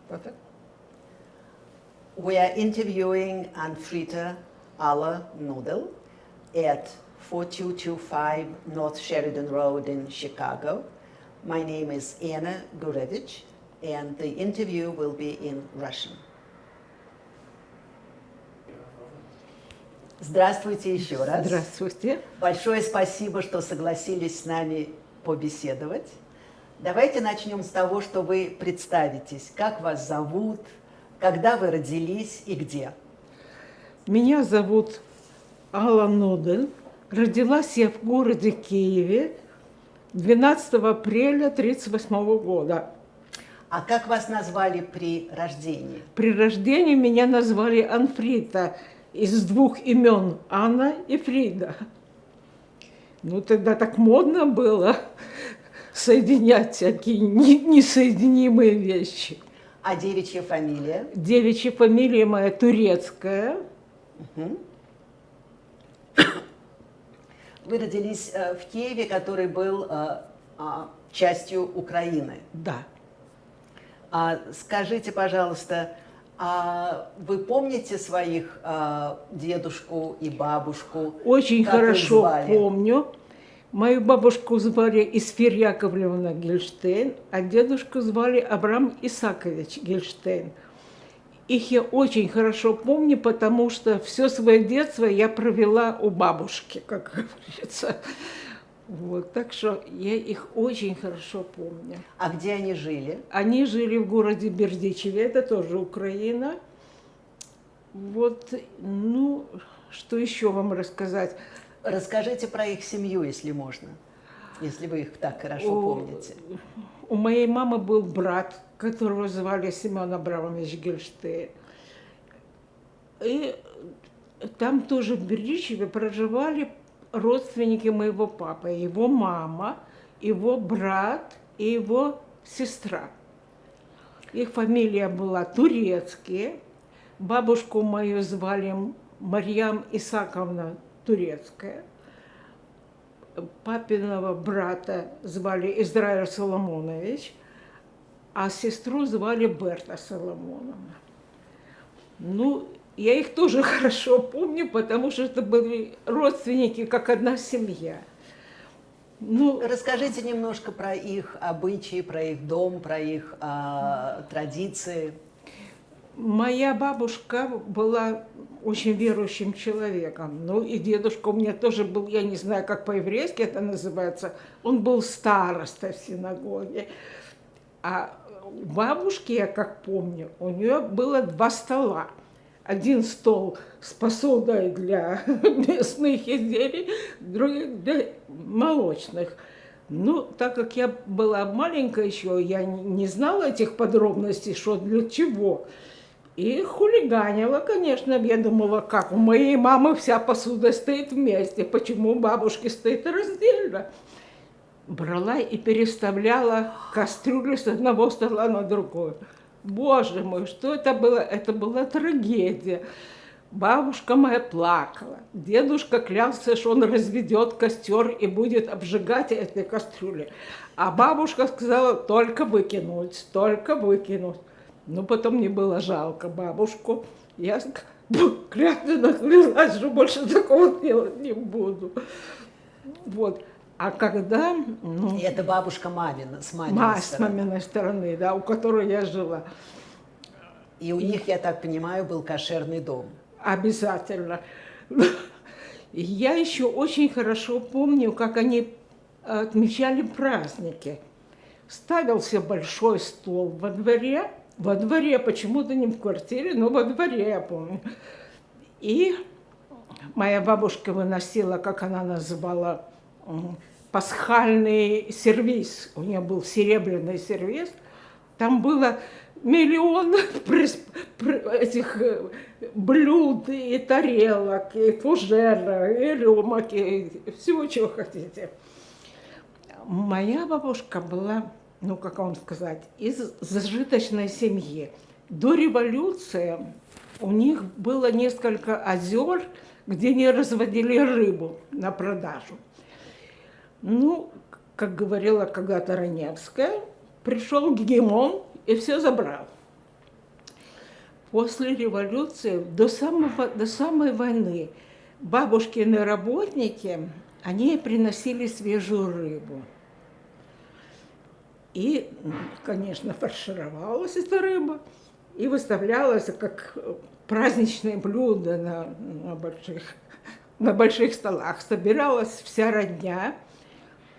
Perfect. We are interviewing Anfrita Alla Nudel at 4225 North Sheridan Road in Chicago. My name is Anna Gurevich, and the interview will be in Russian. Здравствуйте еще раз. Здравствуйте. Большое спасибо, что согласились с нами побеседовать. Давайте начнем с того, что вы представитесь. Как вас зовут, когда вы родились и где? Меня зовут Алла Нудель. Родилась я в городе Киеве 12 апреля 1938 года. А как вас назвали при рождении? При рождении меня назвали Анфрита из двух имен – Анна и Фрида. Ну, тогда так модно было соединять всякие несоединимые вещи. А девичья фамилия? Девичья фамилия моя турецкая. Угу. Вы родились в Киеве, который был частью Украины. Да. Скажите, пожалуйста, вы помните своих дедушку и бабушку? Очень как их хорошо звали? помню. Мою бабушку звали Исфир Яковлевна Гельштейн, а дедушку звали Абрам Исакович Гельштейн. Их я очень хорошо помню, потому что все свое детство я провела у бабушки, как говорится. Вот, так что я их очень хорошо помню. А где они жили? Они жили в городе Бердичеве, это тоже Украина. Вот, ну, что еще вам рассказать? Расскажите про их семью, если можно, если вы их так хорошо помните. У моей мамы был брат, которого звали Семен Абрамович Гельштейн. И там тоже в Бердичеве проживали родственники моего папы, его мама, его брат и его сестра. Их фамилия была турецкие. Бабушку мою звали Марьям Исаковна Турецкая. Папиного брата звали Израиль Соломонович, а сестру звали Берта Соломоновна. Ну, я их тоже хорошо помню, потому что это были родственники, как одна семья. Ну, расскажите немножко про их обычаи, про их дом, про их традиции. Моя бабушка была очень верующим человеком. Ну и дедушка у меня тоже был, я не знаю, как по-еврейски это называется, он был староста в синагоге. А у бабушки, я как помню, у нее было 2 стола. Один стол с посудой для мясных изделий, другой для молочных. Ну, так как я была маленькая еще, я не знала этих подробностей, что для чего. И хулиганила, конечно. Я думала, как у моей мамы вся посуда стоит вместе, почему у бабушки стоит раздельно. Брала и переставляла кастрюлю с одного стола на другой. Боже мой, что это было? Это была трагедия. Бабушка моя плакала. Дедушка клялся, что он разведет костер и будет обжигать этой кастрюли. А бабушка сказала, только выкинуть, только выкинуть. Но потом мне было жалко бабушку. Я клятвенно клялась, что больше такого делать не буду. Вот. А когда... И это бабушка мамина, с маминой стороны. С маминой стороны, да, у которой я жила. И у них, я так понимаю, был кошерный дом. Обязательно. Я еще очень хорошо помню, как они отмечали праздники. Ставился большой стол во дворе, почему-то не в квартире, но во дворе, я помню. И моя бабушка выносила, как она называла, пасхальный сервиз. У нее был серебряный сервиз. Там было миллион этих блюд и тарелок, и фужеров, и рюмок, и всего, чего хотите. Моя бабушка была, ну, как вам сказать, из зажиточной семьи. До революции у них было несколько озер, где они разводили рыбу на продажу. Ну, как говорила когда-то Раневская, пришел гегемон и все забрал. После революции, до самой войны, бабушкины работники, они приносили свежую рыбу. И, конечно, фаршировалась эта рыба и выставлялась как праздничное блюдо на больших столах. Собиралась вся родня,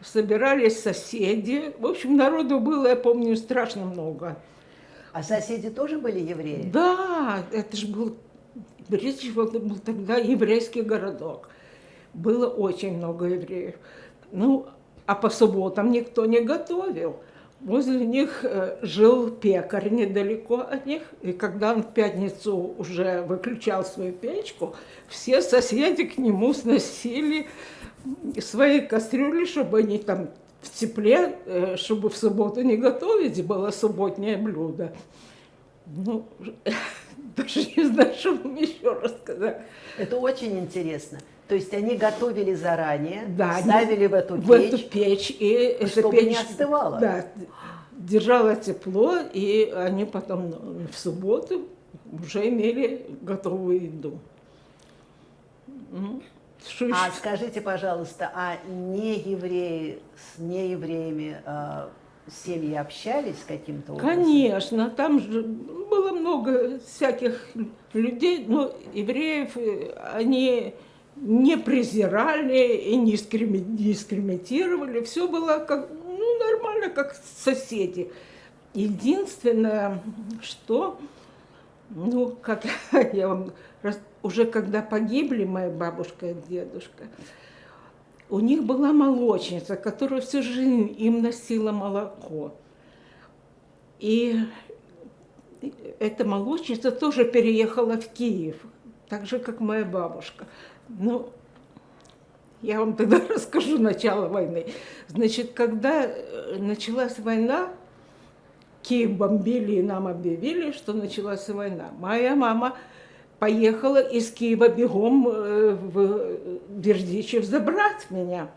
собирались соседи. В общем, народу было, я помню, страшно много. А соседи тоже были евреи? Да, это же был, Бердичев был тогда еврейский городок. Было очень много евреев. Ну, а по субботам никто не готовил. Возле них жил пекарь недалеко от них, и когда он в пятницу уже выключал свою печку, все соседи к нему сносили свои кастрюли, чтобы они там в тепле, чтобы в субботу не готовить, было субботнее блюдо. Ну, даже не знаю, что вам еще рассказать. Это очень интересно. То есть они готовили заранее, Да, ставили в эту печь, и эта чтобы печь, не остывала. Да, держала тепло, и они потом в субботу уже имели готовую еду. Что А еще? скажите, пожалуйста, а неевреи с неевреями семьи общались каким-то образом? Конечно, там же было много всяких людей, но евреев они не презирали и не дискриминировали. Все было как, ну, нормально, как соседи. Единственное, что, ну, как я вам уже когда погибли моя бабушка и дедушка, у них была молочница, которая всю жизнь им носила молоко. И эта молочница тоже переехала в Киев, так же, как моя бабушка. Ну, я вам тогда расскажу начало войны. Значит, когда началась война, Киев бомбили, и нам объявили, что началась война. Моя мама поехала из Киева бегом в Бердичев забрать меня.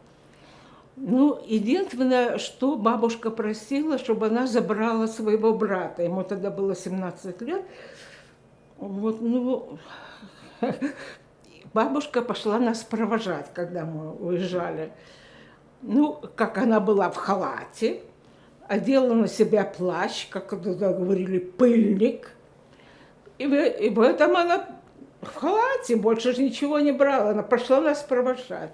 Ну, единственное, что бабушка просила, чтобы она забрала своего брата. Ему тогда было 17 лет. Вот, ну, бабушка пошла нас провожать, когда мы уезжали. Ну, как она была в халате, одела на себя плащ, как тогда говорили, пыльник. И в этом она в халате, больше же ничего не брала. Она пошла нас провожать.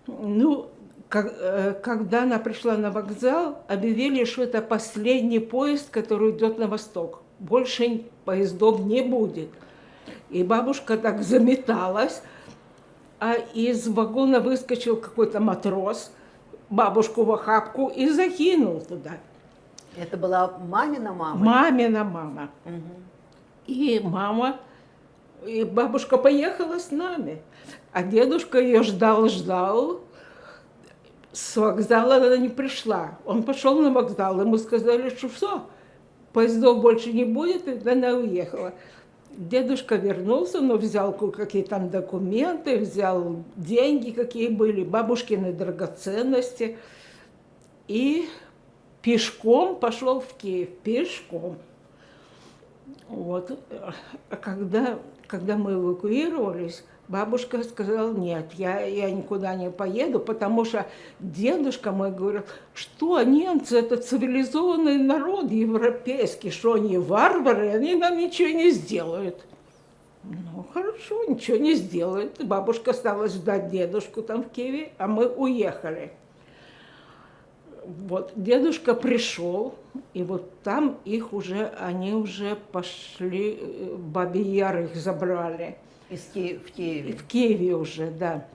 Ну, когда она пришла на вокзал, объявили, что это последний поезд, который идет на восток. Больше поездов не будет. И бабушка так заметалась, а из вагона выскочил какой-то матрос, бабушку в охапку и закинул туда. Это была мамина мама? Мамина мама. Угу. И бабушка поехала с нами. А дедушка ее ждал. С вокзала она не пришла. Он пошел на вокзал, ему сказали, что все, поездов больше не будет, и она уехала. Дедушка вернулся, но взял какие там документы, взял деньги, какие были, бабушкины драгоценности. И пешком пошел в Киев, пешком. Вот. А когда мы эвакуировались, бабушка сказала, нет, я никуда не поеду, потому что дедушка мой говорил, что немцы это цивилизованный народ европейский, что они варвары, они нам ничего не сделают. Ну хорошо, ничего не сделают. Бабушка осталась ждать дедушку там в Киеве, а мы уехали. Вот, дедушка пришел, и вот там они уже пошли, Бабий Яр их забрали. В Киеве? В Киеве уже, да.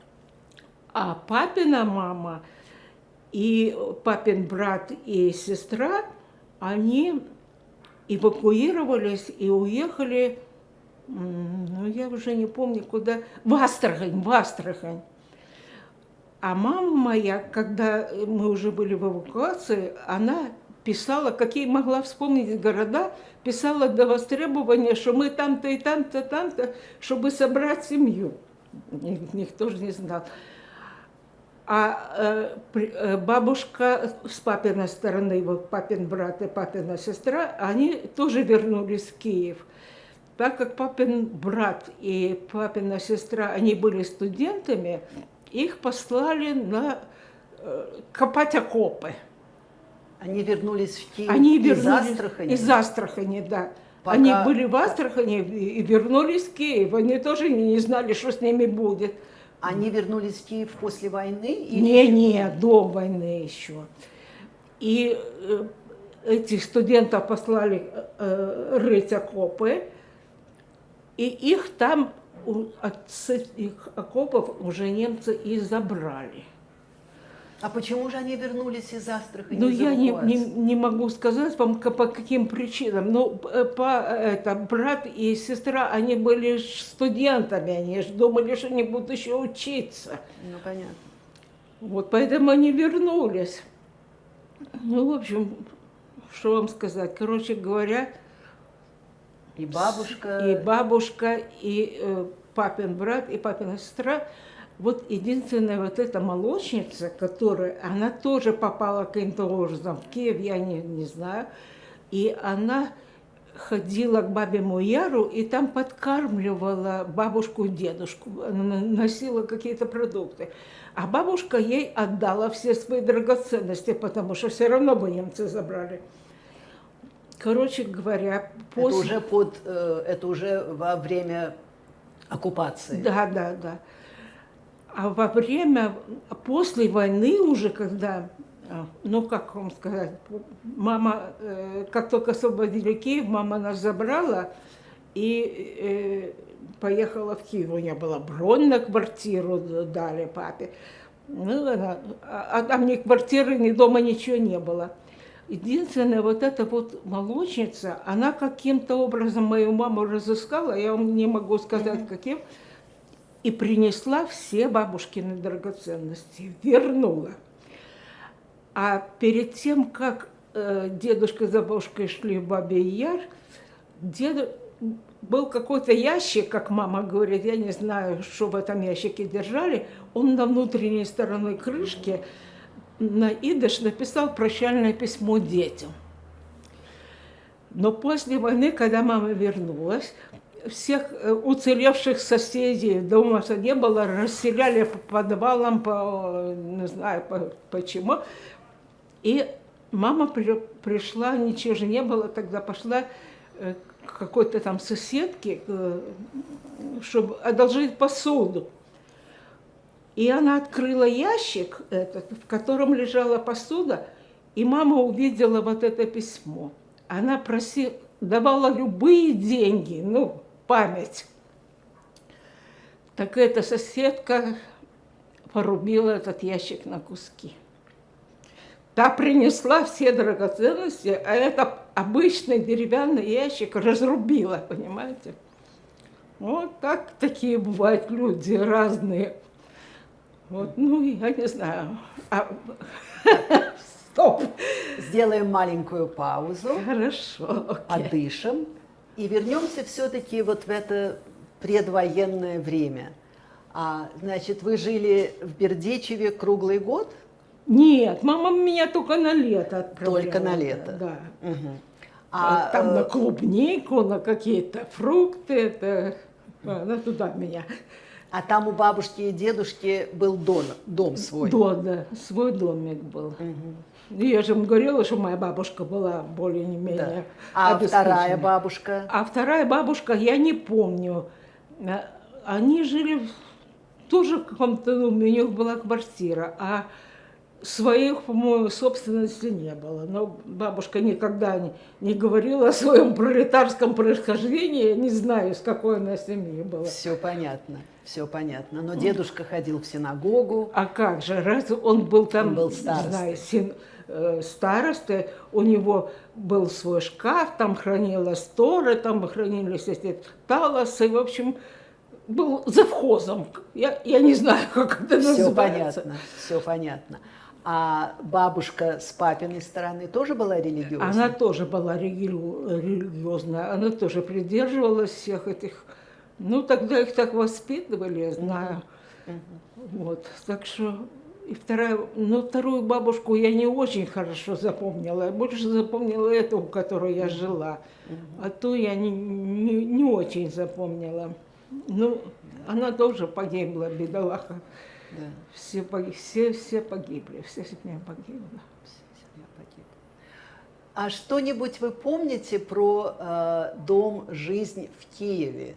А папина мама и папин брат и сестра, они эвакуировались и уехали, ну я уже не помню куда, в Астрахань. А мама моя, когда мы уже были в эвакуации, она писала, какие могла вспомнить города, писала до востребования, что мы там-то и там-то, там-то, чтобы собрать семью. Никто же не знал. А бабушка с папиной стороны, вот папин брат и папина сестра, они тоже вернулись в Киев. так как папин брат и папина сестра, они были студентами, их послали копать окопы. Они вернулись в Киев Они из вернулись Астрахани? из Астрахани, да. Пока- Они были в Астрахани и вернулись в Киев. Они тоже не знали, что с ними будет. Они вернулись в Киев после войны? Или Не, до войны еще. И этих студентов послали рыть окопы, и их там с этих окопов уже немцы и забрали. А почему же они вернулись из Астрахани? Ну, из я эвакуации? не могу сказать вам, по каким причинам. Но брат и сестра, они были студентами, они же думали, что они будут еще учиться. Ну, понятно. Вот поэтому они вернулись. Ну, в общем, что вам сказать? Короче говоря, И бабушка... и бабушка, и папин брат, и папина сестра. Вот единственная вот эта молочница, которая, она тоже попала каким-то образом в Киев, я не знаю. И она ходила к бабе Яру и там подкармливала бабушку и дедушку. Она носила какие-то продукты. А бабушка ей отдала все свои драгоценности, потому что все равно бы немцы забрали. Короче говоря, после... Это уже во время оккупации. Да. А во время, после войны уже, когда, ну как вам сказать, мама, как только освободили Киев, мама нас забрала и поехала в Киев. У нее была бронь на квартиру, дали папе. Ну, а там ни квартиры, ни дома, ничего не было. Единственная вот эта вот молочница, она каким-то образом мою маму разыскала, я вам не могу сказать каким, и принесла все бабушкины драгоценности, вернула. А перед тем, как дедушка с бабушкой шли в Бабий Яр, был какой-то ящик, как мама говорит, я не знаю, что в этом ящике держали, он на внутренней стороне крышки на идыш написал прощальное письмо детям. Но после войны, когда мама вернулась, всех уцелевших соседей, дома не было, расселяли по подвалам, не знаю почему. И мама пришла, ничего же не было, тогда пошла к какой-то там соседке, чтобы одолжить посуду. И она открыла ящик этот, в котором лежала посуда, и мама увидела вот это письмо. Она давала любые деньги, память. Так эта соседка порубила этот ящик на куски. Та принесла все драгоценности, а это обычный деревянный ящик разрубила, понимаете? Вот так такие бывают люди разные. Вот, я не знаю. Стоп. Сделаем маленькую паузу. Хорошо. Подышим. И вернемся все-таки вот в это предвоенное время. Значит, вы жили в Бердичеве круглый год? Нет, мама меня только на лето отправляла. Только на лето? Да. Угу. Там на клубнику, на какие-то фрукты, она туда меня. А там у бабушки и дедушки был дом свой? Да, свой домик был. Угу. Я же вам говорила, что моя бабушка была более-менее А вторая бабушка? А вторая бабушка, я не помню. Они жили тоже в каком-то, у них была квартира, а своих, по-моему, собственности не было. Но бабушка никогда не говорила о своем пролетарском происхождении. Я не знаю, с какой она семьи была. Все понятно. Но дедушка ходил в синагогу. А как же, раз он был там, он был старостой. Не знаю, старостой, у него был свой шкаф, там хранилась Тора, там хранились эти талосы, в общем, был завхозом. Я не знаю, как это называется. Все понятно. А бабушка с папиной стороны тоже была религиозной? Она тоже была религиозная, она тоже придерживалась всех этих... тогда их так воспитывали, я знаю. Вот, так что И вторая, ну, вторую бабушку я не очень хорошо запомнила. Я больше запомнила эту, у которой я жила. А ту я не очень запомнила. Ну, она тоже погибла, бедолаха. Да, Все погибли, вся семья погибла. семья погибла. А что-нибудь вы помните про дом «Жизнь в Киеве»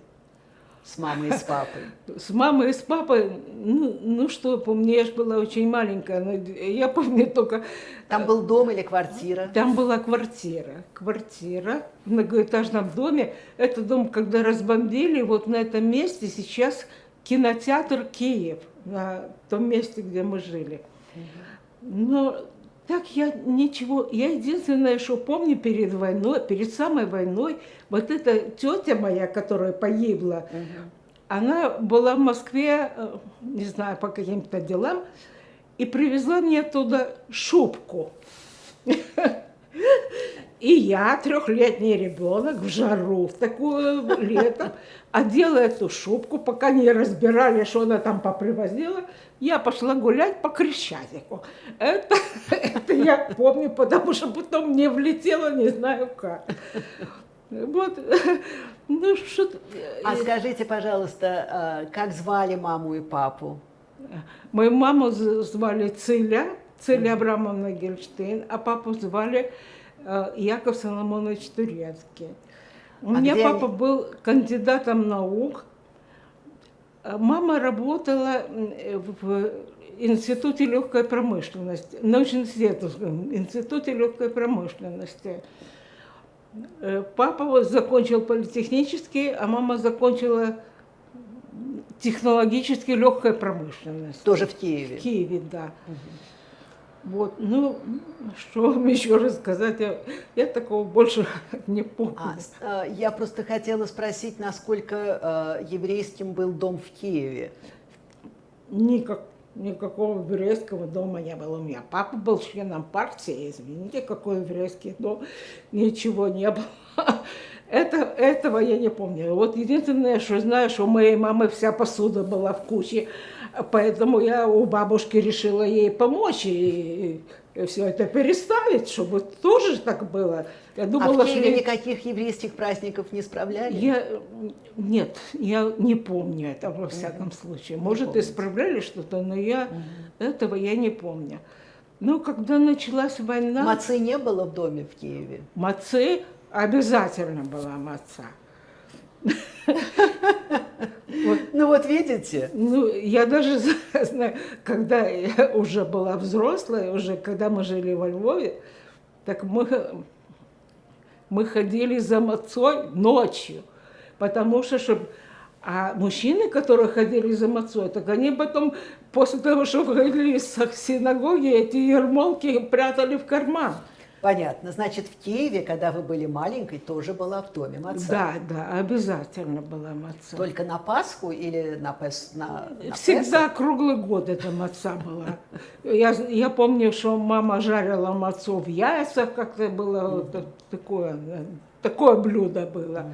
с мамой и с папой? С мамой и с папой, ну что, помню, я же была очень маленькая, но я помню только... Там был дом или квартира? Там была квартира в многоэтажном доме. Этот дом, когда разбомбили, вот на этом месте сейчас кинотеатр «Киев», на том месте, где мы жили. Но так я ничего, я единственное, что помню перед войной, перед самой войной, вот эта тетя моя, которая погибла, она была в Москве, не знаю, по каким-то делам, и привезла мне оттуда шубку. И я, 3-летний ребенок, в жару, в такую летом, одела эту шубку, пока не разбирали, что она там попривозила, я пошла гулять по Крещатику. Это я помню, потому что потом мне влетело, не знаю как. Вот, ну что... А скажите, пожалуйста, как звали маму и папу? Мою маму звали Циля Абрамовна Гельштейн, а папу звали Яков Соломонович Турецкий. У меня папа был кандидатом наук. Мама работала в Институте легкой промышленности, научно-исследовательском институте легкой промышленности. Папа закончил политехнический, а мама закончила технологически легкой промышленность. Тоже в Киеве? В Киеве, да. Вот, ну, что вам еще рассказать, я такого больше не помню. Я просто хотела спросить, насколько еврейским был дом в Киеве? Никакого еврейского дома не было у меня. Папа был членом партии, извините, какой еврейский дом, ничего не было. Этого я не помню. Вот единственное, что знаю, что у моей мамы вся посуда была в куче, поэтому я у бабушки решила ей помочь и все это переставить, чтобы тоже так было. Я думала, в Киеве никаких еврейских праздников не справляли? Нет, я не помню этого во всяком случае. Может, исправляли что-то, но этого я не помню. Но когда началась война... Мацы не было в доме в Киеве? Мацы обязательно была маца. Ну вот видите? Ну, я даже знаю, когда я уже была взрослая, уже когда мы жили во Львове, так мы ходили за мацой ночью, потому что а мужчины, которые ходили за мацой, так они потом, после того, что выходили из синагоги, эти ермолки прятали в карман. Понятно. Значит, в Киеве, когда вы были маленькой, тоже была в доме маца? Да, обязательно была маца. Только на Пасху или на Всегда круглый год эта маца была. Я помню, что мама жарила мацу в яйцах, как-то было такое блюдо было.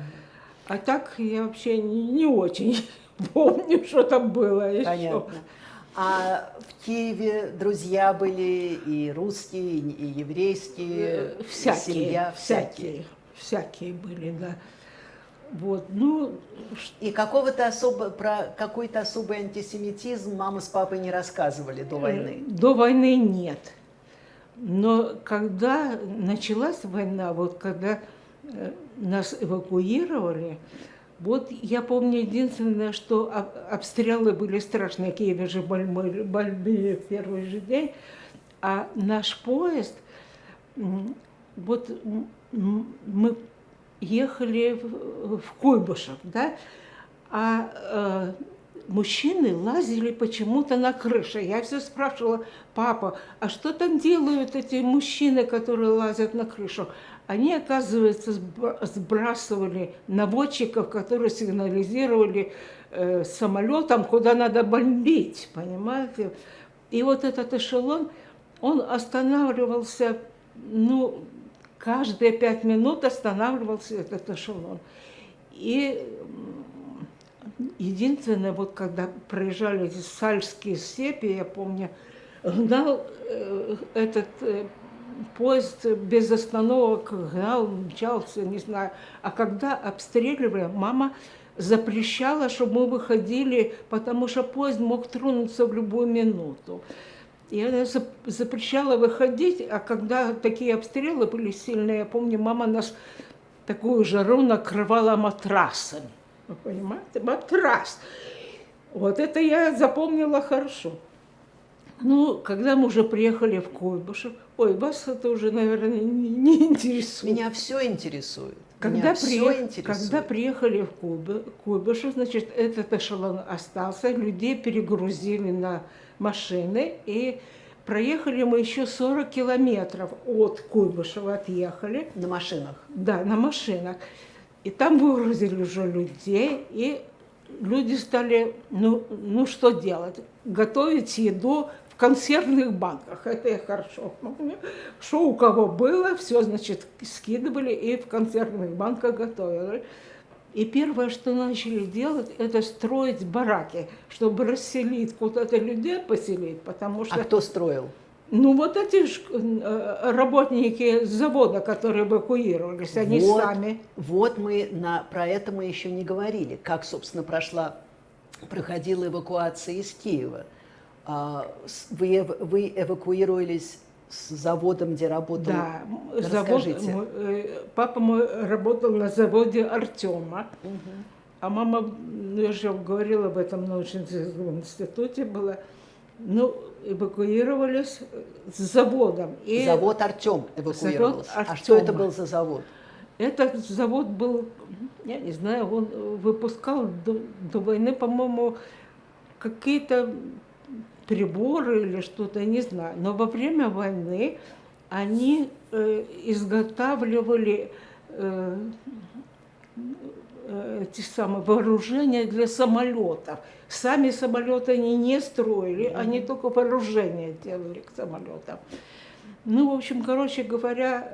А так я вообще не очень помню, что там было еще. Понятно. А в Киеве друзья были и русские, и еврейские, семья? Всякие были, да. Вот, ну... И про какой-то особый антисемитизм мама с папой не рассказывали до войны? До войны нет. Но когда началась война, вот когда нас эвакуировали, вот я помню единственное, что обстрелы были страшные, в Киеве же бомбили в первый же день, а наш поезд, вот мы ехали в Куйбышев, да, а мужчины лазили почему-то на крыше. Я все спрашивала: папа, а что там делают эти мужчины, которые лазят на крышу? Они, оказывается, сбрасывали наводчиков, которые сигнализировали самолетам, куда надо бомбить, понимаете? И вот этот эшелон, он останавливался, ну, каждые 5 минут останавливался этот эшелон. И единственное, вот когда проезжали эти сальские степи, я помню, гнал этот поезд без остановок, гнал, мчался, не знаю. А когда обстреливали, мама запрещала, чтобы мы выходили, потому что поезд мог тронуться в любую минуту. И она запрещала выходить, а когда такие обстрелы были сильные, я помню, мама нас такую жару накрывала матрасами. Вы понимаете? Матрас. Вот это я запомнила хорошо. Ну, когда мы уже приехали в Куйбышев, ой, вас это уже, наверное, не интересует. Меня все интересует. Когда Интересует. приехали в Куйбышев, значит, этот эшелон остался, людей перегрузили на машины, и проехали мы еще 40 километров от Куйбышева, отъехали. На машинах. Да, на машинах. И там выгрузили уже людей, и люди стали, ну что делать? Готовить еду в консервных банках. Это я хорошо помню. Что у кого было, все, значит, скидывали и в консервных банках готовили. И первое, что начали делать, это строить бараки, чтобы расселить куда-то людей, поселить, потому что... А кто строил? Ну, вот эти работники завода, которые эвакуировались, они сами. Вот про это мы еще не говорили. Как, собственно, проходила эвакуация из Киева. Вы эвакуировались с заводом, где работал? Да, расскажите. Папа мой работал на заводе Артема, а мама, я же говорила об этом на научно-исследовательском институте была, эвакуировались с заводом. И завод Артем эвакуировался. Завод А что это был за завод? Этот завод был, я не знаю, он выпускал до войны, по-моему, какие-то приборы или что-то, я не знаю. Но во время войны они изготавливали эти самые вооружения для самолетов. Сами самолеты они не строили, они только вооружение делали к самолетам. Ну, в общем, короче говоря,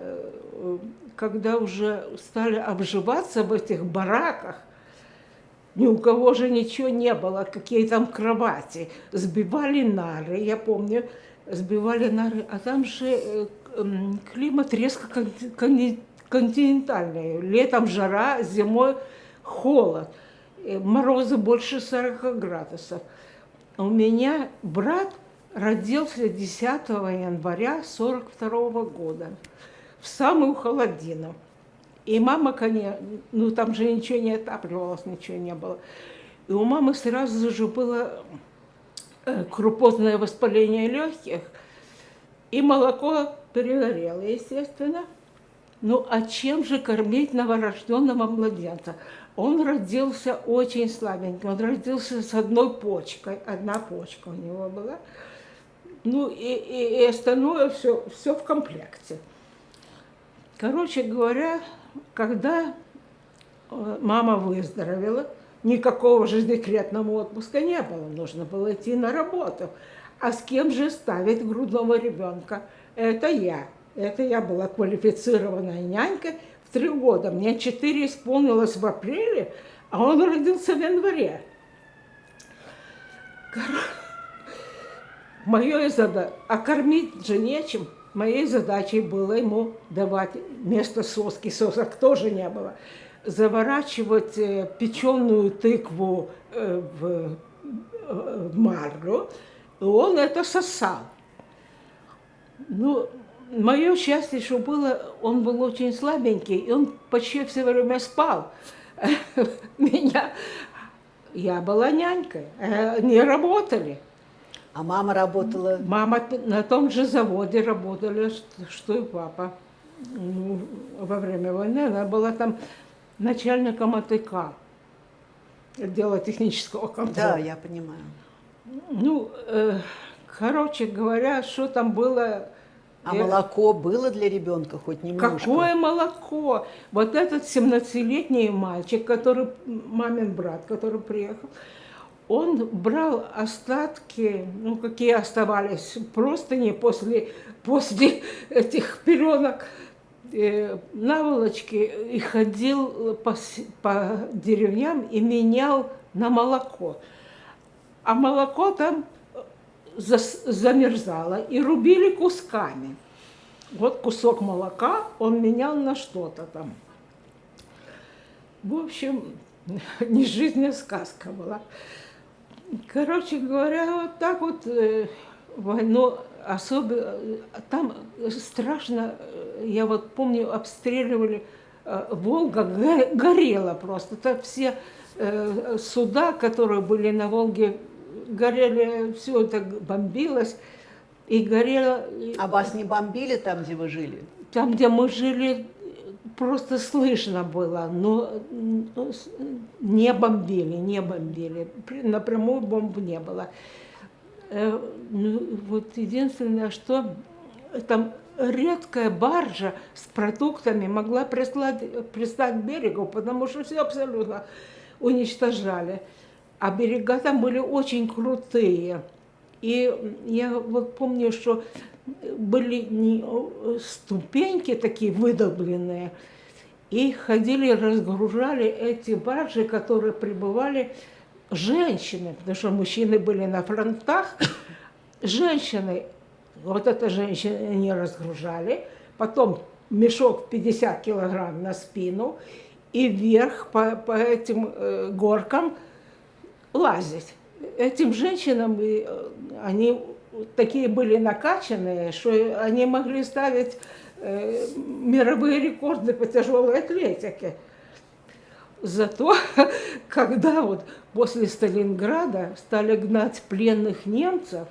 когда уже стали обживаться в этих бараках, ни у кого же ничего не было, какие там кровати. Сбивали нары, я помню, сбивали нары, а там же климат резко континентальный. Летом жара, зимой холод. Морозы больше 40 градусов. У меня брат родился 10 января 1942 года, в самую холодину. И мама, конечно, там же ничего не отапливалось, ничего не было. И у мамы сразу же было крупозное воспаление легких, и молоко перегорело, естественно. Ну, а чем же кормить новорожденного младенца? Он родился очень слабенький, он родился с одной почкой, одна почка у него была. Ну, и остальное все в комплекте. Короче говоря, когда мама выздоровела, никакого же декретного отпуска не было, нужно было идти на работу. А с кем же ставить грудного ребенка? Это я. Это я была квалифицированная нянька в 3 года. Мне 4 исполнилось в апреле, а он родился в январе. А кормить же нечем. Моей задачей было ему давать вместо соски, сосок тоже не было, заворачивать печеную тыкву в марлю, и он это сосал. Ну, мое счастье, что было, он был очень слабенький, и он почти все время спал. Я была нянькой, не работали. А мама работала? Мама на том же заводе работала, что и папа. Ну, во время войны она была там начальником АТК, отдела технического контроля. Да, я понимаю. Ну, короче говоря, что там было... А молоко было для ребенка хоть немножко? Какое молоко? Вот этот 17-летний мальчик, мамин брат, который приехал, он брал остатки, какие оставались простыни после этих пеленок, наволочки, и ходил по деревням и менял на молоко. А молоко там замерзала и рубили кусками. Вот кусок молока он менял на что-то там. В общем, не жизнь, а сказка была. Короче говоря, вот так вот войну особенно... Там страшно, я вот помню, обстреливали, Волга горела просто. Так все суда, которые были на Волге, горели, все это бомбилось и горело. А вас не бомбили там, где вы жили? Там, где мы жили, просто слышно было, но не бомбили. Напрямую бомб не было. Ну, вот единственное, что там редкая баржа с продуктами могла пристать к берегу, потому что все абсолютно уничтожали. А берега там были очень крутые. И я вот помню, что были ступеньки такие выдолбленные, и ходили, разгружали эти баржи, которые прибывали женщины, потому что мужчины были на фронтах, женщины, вот эта женщина не разгружали, потом мешок 50 килограмм на спину и вверх по этим горкам лазить. Этим женщинам, они такие были накачанные, что они могли ставить мировые рекорды по тяжелой атлетике. Зато, когда вот после Сталинграда стали гнать пленных немцев,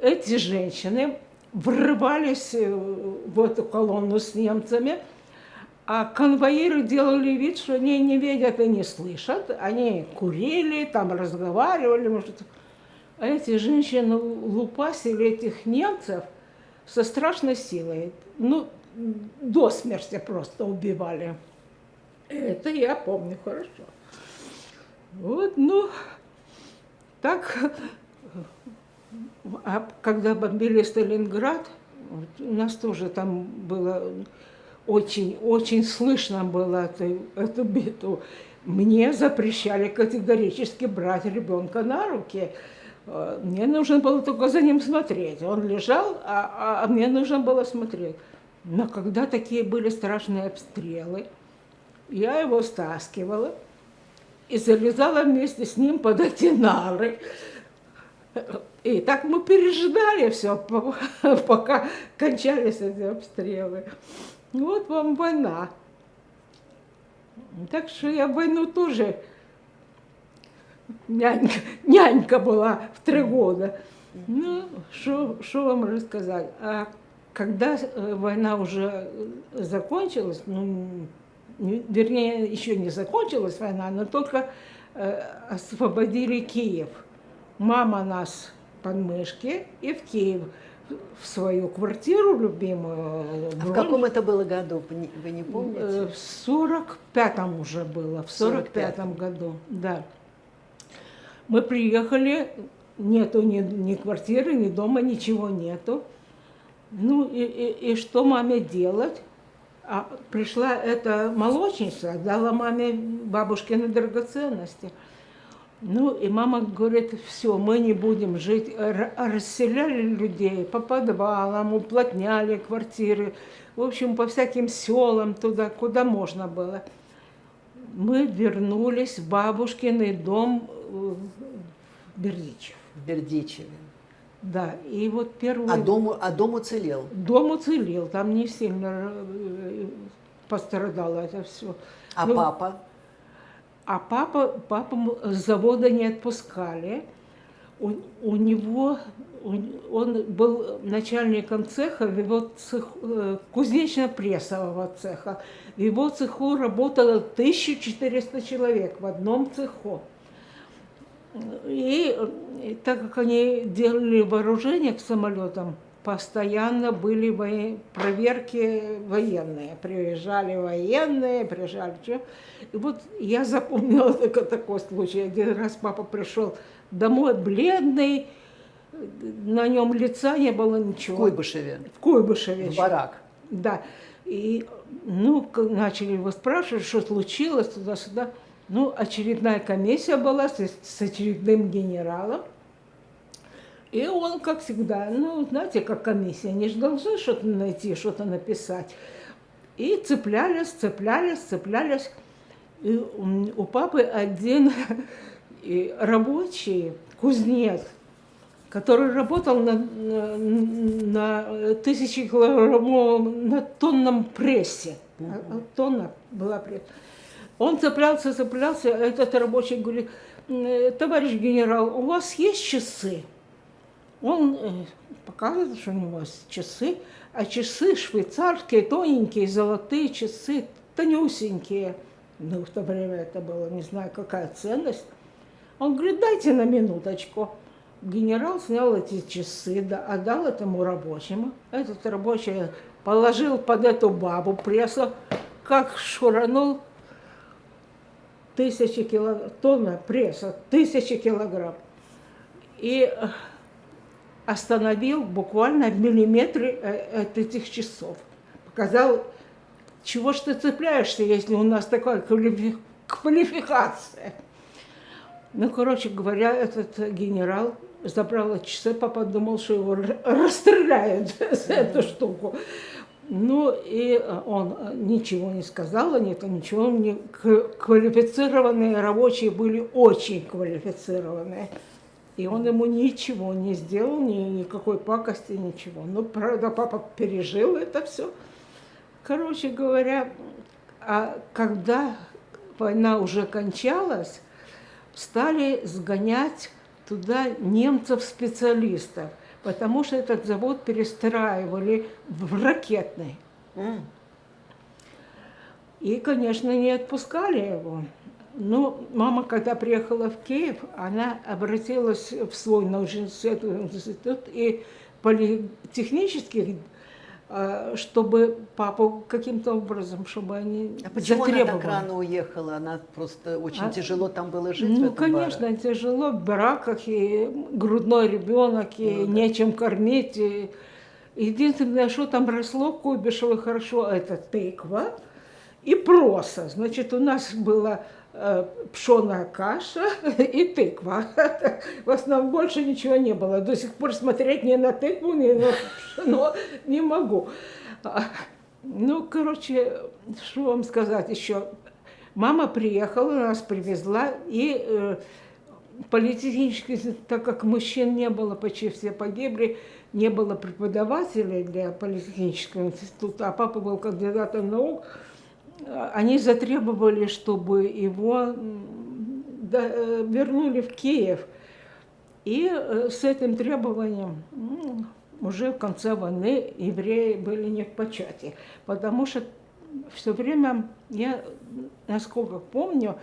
эти женщины врывались в эту колонну с немцами, а конвоиры делали вид, что они не видят и не слышат. Они курили, там разговаривали, может. А эти женщины лупасили этих немцев со страшной силой. Ну, до смерти просто убивали. Это я помню хорошо. Вот, ну, так, а когда бомбили Сталинград, у нас тоже там было очень слышно было эту битву. Мне запрещали категорически брать ребенка на руки. Мне нужно было только за ним смотреть. Он лежал, а мне нужно было смотреть. Но когда такие были страшные обстрелы, я его стаскивала и залезала вместе с ним под эти нары. И так мы пережидали все, пока кончались эти обстрелы. Вот вам война. Так что я войну тоже... Нянька была в 3 года. Ну, что вам рассказать? А когда война уже закончилась, ну, вернее, еще не закончилась война, но только освободили Киев. Мама нас под мышки и в Киев, в свою квартиру любимую. А в каком это было году, вы не помните? В 45-м уже было, в 45-м году, да. Мы приехали, нету ни квартиры, ни дома, ничего нету. Ну и что маме делать? А пришла эта молочница, дала маме бабушкины драгоценности. Ну и мама говорит, все, мы не будем жить. Расселяли людей по подвалам, уплотняли квартиры, в общем, по всяким селам туда, куда можно было. Мы вернулись в бабушкиный дом в Бердичев. В Бердичеве. Да, и вот первый... А дом уцелел? Дом уцелел, там не сильно пострадало это все. А папа? А папу с завода не отпускали. У него, он был начальником цеха, кузнечно-прессового цеха. В его цеху работало 1400 человек в одном цеху. И так как они делали вооружение к самолетам, постоянно были проверки военные. Приезжали военные, приезжали что. И вот я запомнила такой случай. Один раз папа пришел домой бледный, на нем лица не было ничего. В Куйбышеве? В Куйбышеве. В барак? Да. И, ну, начали его спрашивать, что случилось, туда-сюда. Ну, очередная комиссия была с очередным генералом. И он, как всегда, ну, знаете, как комиссия, они же должны что-то найти, что-то написать. И цеплялись, цеплялись, цеплялись. И у папы один рабочий, кузнец, который работал на 1000-килограммовом, на тонном прессе. Тонна была пресс. Он цеплялся, цеплялся, а этот рабочий говорит: товарищ генерал, у вас есть часы? Он показывает, что у него есть часы, а часы швейцарские, тоненькие, золотые часы, тонюсенькие. Ну, в то время это было, не знаю, какая ценность. Он говорит: дайте на минуточку. Генерал снял эти часы, да, отдал этому рабочему. Этот рабочий положил под эту бабу прессу, как шуранул 1000 килограмм, тонна пресса, 1000 килограмм. И остановил буквально в миллиметре от этих часов. Показал, чего ж ты цепляешься, если у нас такая квалификация. Ну, короче говоря, этот генерал забрал часы, папа думал, что его расстреляют за эту штуку. Ну, и он ничего не сказал, ничего, квалифицированные рабочие были очень квалифицированные. И он ему ничего не сделал, никакой пакости, ничего. Ну, правда, папа пережил это все. Короче говоря, а когда война уже кончалась, стали сгонять туда немцев-специалистов, потому что этот завод перестраивали в ракетный. И, конечно, не отпускали его. Но мама, когда приехала в Киев, она обратилась в свой научный институт и политехнических, чтобы папу каким-то образом, чтобы они А почему затребовали. она так рано уехала? Она просто очень тяжело там было жить в Ну, этом конечно, бараке. тяжело в бараках, и грудной ребенок, и нечем кормить. И единственное, что там росло в Куйбышево хорошо, это тыква и проса. Значит, у нас была пшеная каша и тыква. В основном больше ничего не было. До сих пор смотреть ни на тыкву, ни на пшено не могу. Ну, короче, что вам сказать еще? Мама приехала, нас привезла, и политехнический, так как мужчин не было, почти все погибли, не было преподавателей для политехнического института, а папа был кандидатом наук, они затребовали, чтобы его вернули в Киев. И с этим требованием уже в конце войны евреи были не в почете, потому что все время, я, насколько помню,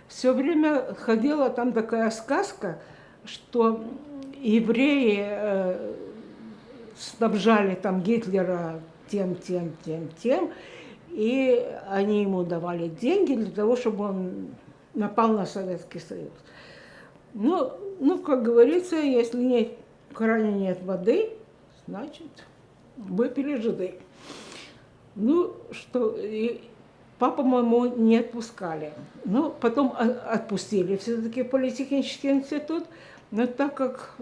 все время ходила там такая сказка, что евреи снабжали там Гитлера тем, и они ему давали деньги для того, чтобы он напал на Советский Союз. Ну, как говорится, если в кране нет воды, значит, выпили жиды. Ну, что, и папу моему не отпускали. Ну, потом отпустили все-таки в политехнический институт, но так как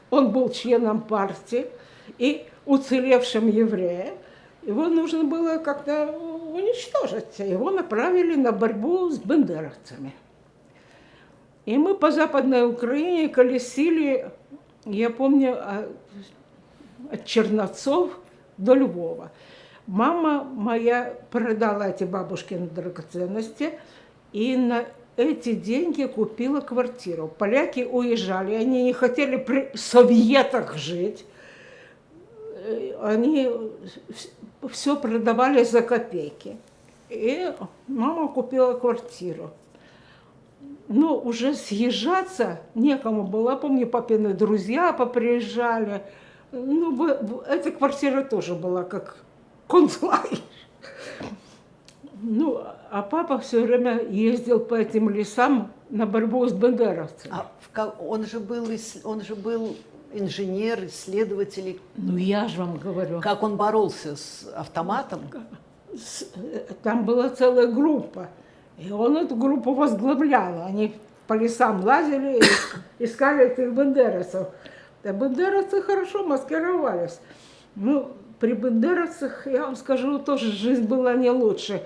он был членом партии и уцелевшим евреем, его нужно было как-то уничтожить. Его направили на борьбу с бандеровцами. И мы по Западной Украине колесили, я помню, от Черновцов до Львова. Мама моя продала эти бабушкины драгоценности и на эти деньги купила квартиру. Поляки уезжали, они не хотели при советах жить. Они все продавали за копейки. И мама купила квартиру. Но уже съезжаться некому было. Помню, папины друзья поприезжали. Ну, эта квартира тоже была как концлагерь. Ну, а папа все время ездил по этим лесам на борьбу с бандеровцами. Он же был инженер, исследователь. Ну, я же вам говорю. Как он боролся с автоматом? Там была целая группа. И он эту группу возглавлял. Они по лесам лазили, искали этих бандеровцев. Да, бандеровцы хорошо маскировались. Ну, при бандеровцах, я вам скажу, тоже жизнь была не лучше.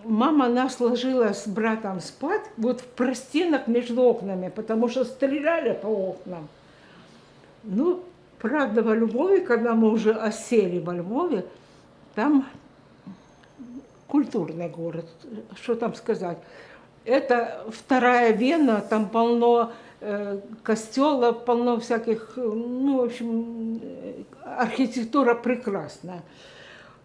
Мама нас ложила с братом спать вот в простенок между окнами, потому что стреляли по окнам. Ну, правда, во Львове, когда мы уже осели во Львове, там культурный город, что там сказать. Это вторая Вена, там полно костелов, полно всяких, ну, в общем, архитектура прекрасная.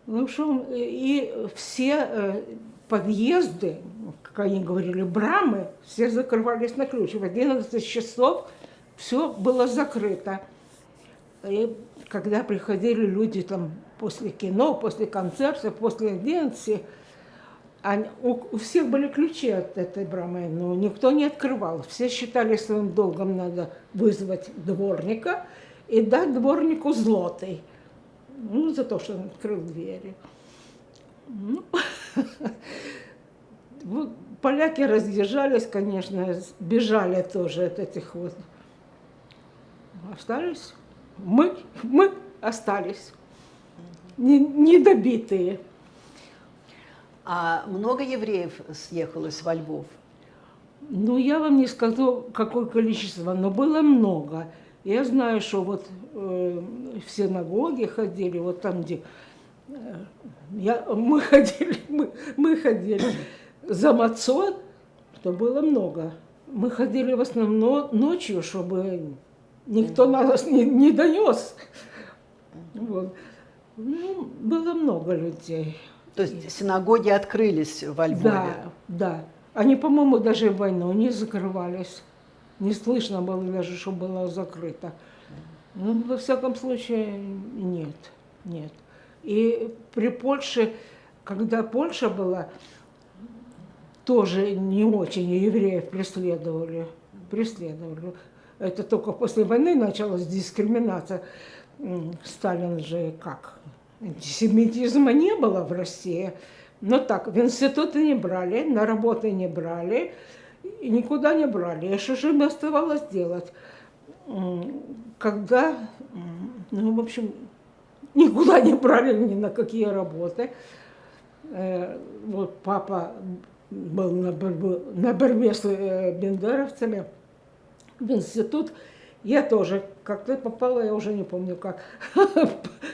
Ну, что, и все подъезды, как они говорили, брамы, все закрывались на ключ. В 11 часов все было закрыто. И когда приходили люди там после кино, после концерта, после 11, у всех были ключи от этой брамы, но никто не открывал. Все считали своим долгом надо вызвать дворника и дать дворнику злотый. Ну, за то, что он открыл двери. Ну, вот поляки разъезжались, конечно, бежали тоже от этих вот. Остались. Мы остались. Недобитые. А много евреев съехалось во Львов? Ну, я вам не скажу, какое количество, но было много. Я знаю, что вот в синагоге ходили, вот там, где мы ходили за мацой, то было много. Мы ходили в основном ночью, чтобы никто нас не донес. Вот. Ну, было много людей. То есть синагоги открылись во Львове? Да, да. Они, по-моему, даже в войну не закрывались. Не слышно было даже, что было закрыто. Ну, во всяком случае, нет. И при Польше, когда Польша была, тоже не очень евреев преследовали. Это только после войны началась дискриминация. Сталин же как? Антисемитизма не было в России. Но так, в институты не брали, на работы не брали, и никуда не брали. И что же им оставалось делать? Когда, ну, в общем, никуда не брали ни на какие работы. Вот папа был на борьбе с бендеровцами в институт. Я тоже как-то попала, я уже не помню как,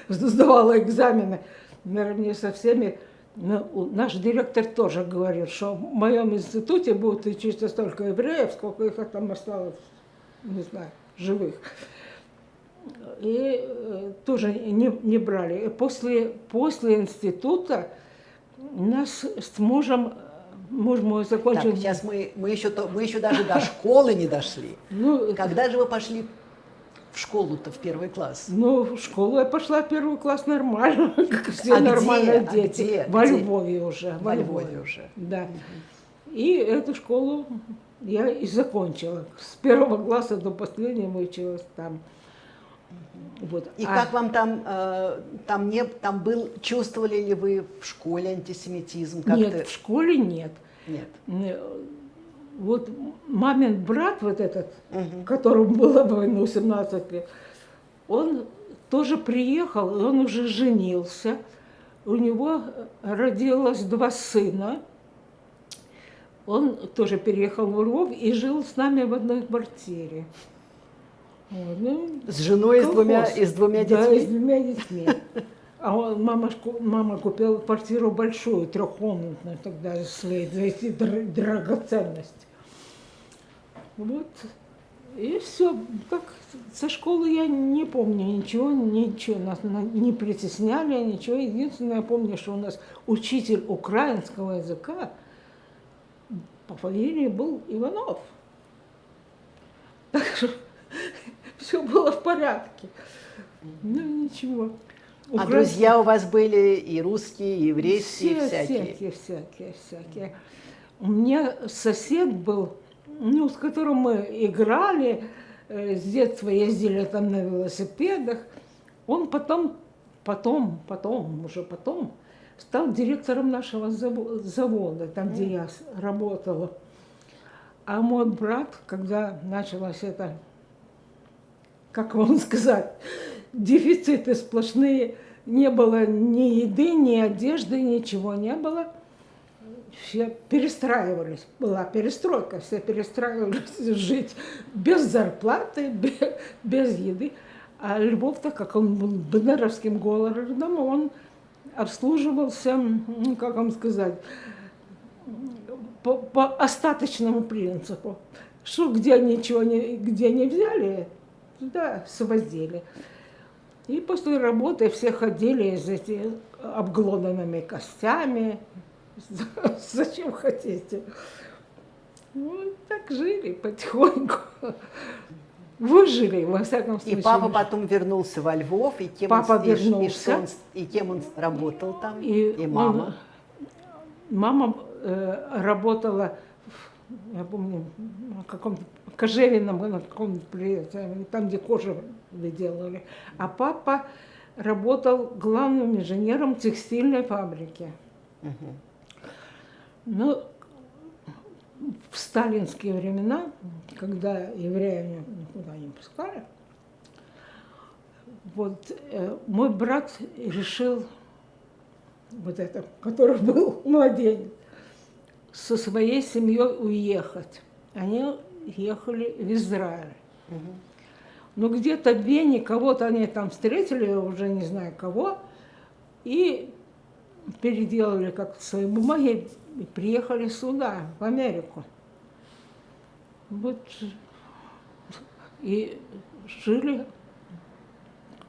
сдавала экзамены наравне со всеми. Но наш директор тоже говорит, что в моем институте будут учиться столько евреев, сколько их там осталось, не знаю, живых. И тоже не брали. И после института нас с мужем, муж мой закончил... Так, сейчас мы еще даже до школы не дошли. Ну, когда же вы пошли в школу-то, в первый класс? Ну, в школу я пошла в первый класс нормально, как все А нормальные где? дети. Во Львове уже. Во Львове уже. Да. И эту школу я и закончила. С первого класса до последнего училась там. Вот. И как вам там был, чувствовали ли вы в школе антисемитизм? Нет, в школе нет. Нет. Вот мамин брат вот этот, которому было в войну 17 лет, он тоже приехал, и он уже женился. У него родилось 2 сына. Он тоже переехал в Львов и жил с нами в одной квартире. Вот, ну, с женой и с двумя детьми? Да, и с 2 детьми. А мама купила квартиру большую, 3-комнатную тогда, за эти драгоценности. Вот. И все. Так, со школы я не помню ничего, нас не притесняли, ничего. Единственное, я помню, что у нас учитель украинского языка по фамилии был Иванов. Так что все было в порядке. Ну, ничего. А друзья у вас были и русские, и еврейские, всякие. У меня сосед был, ну, с которым мы играли, с детства ездили там на велосипедах. Он потом стал директором нашего завода, там, где я работала. А мой брат, когда началась эта как вам сказать, дефициты сплошные. Не было ни еды, ни одежды, ничего не было. Все перестраивались. Была перестройка, все перестраивались жить без зарплаты, без еды. А Львов, так как он был бендеровским городом, он обслуживался, ну, как вам сказать, по остаточному принципу. Что где ничего где не взяли, туда свозили. И после работы все ходили с этими обглоданными костями. Зачем хотите? Ну, так жили потихоньку. Выжили, во всяком случае. И папа потом вернулся во Львов, и кем, Папа он, вернулся. И кем он работал там, И мама. Мама работала, я помню, на каком-то кожевенном, на каком-то предприятии, там, где кожу выделывали. А папа работал главным инженером текстильной фабрики. Угу. Но в сталинские времена, когда евреев никуда не пускали, вот мой брат решил, вот это, который был младенец, со своей семьей уехать. Они ехали в Израиль. Угу. Но где-то в Вене кого-то они там встретили, уже не знаю кого, и переделали как свои бумаги и приехали сюда, в Америку. Вот. И жили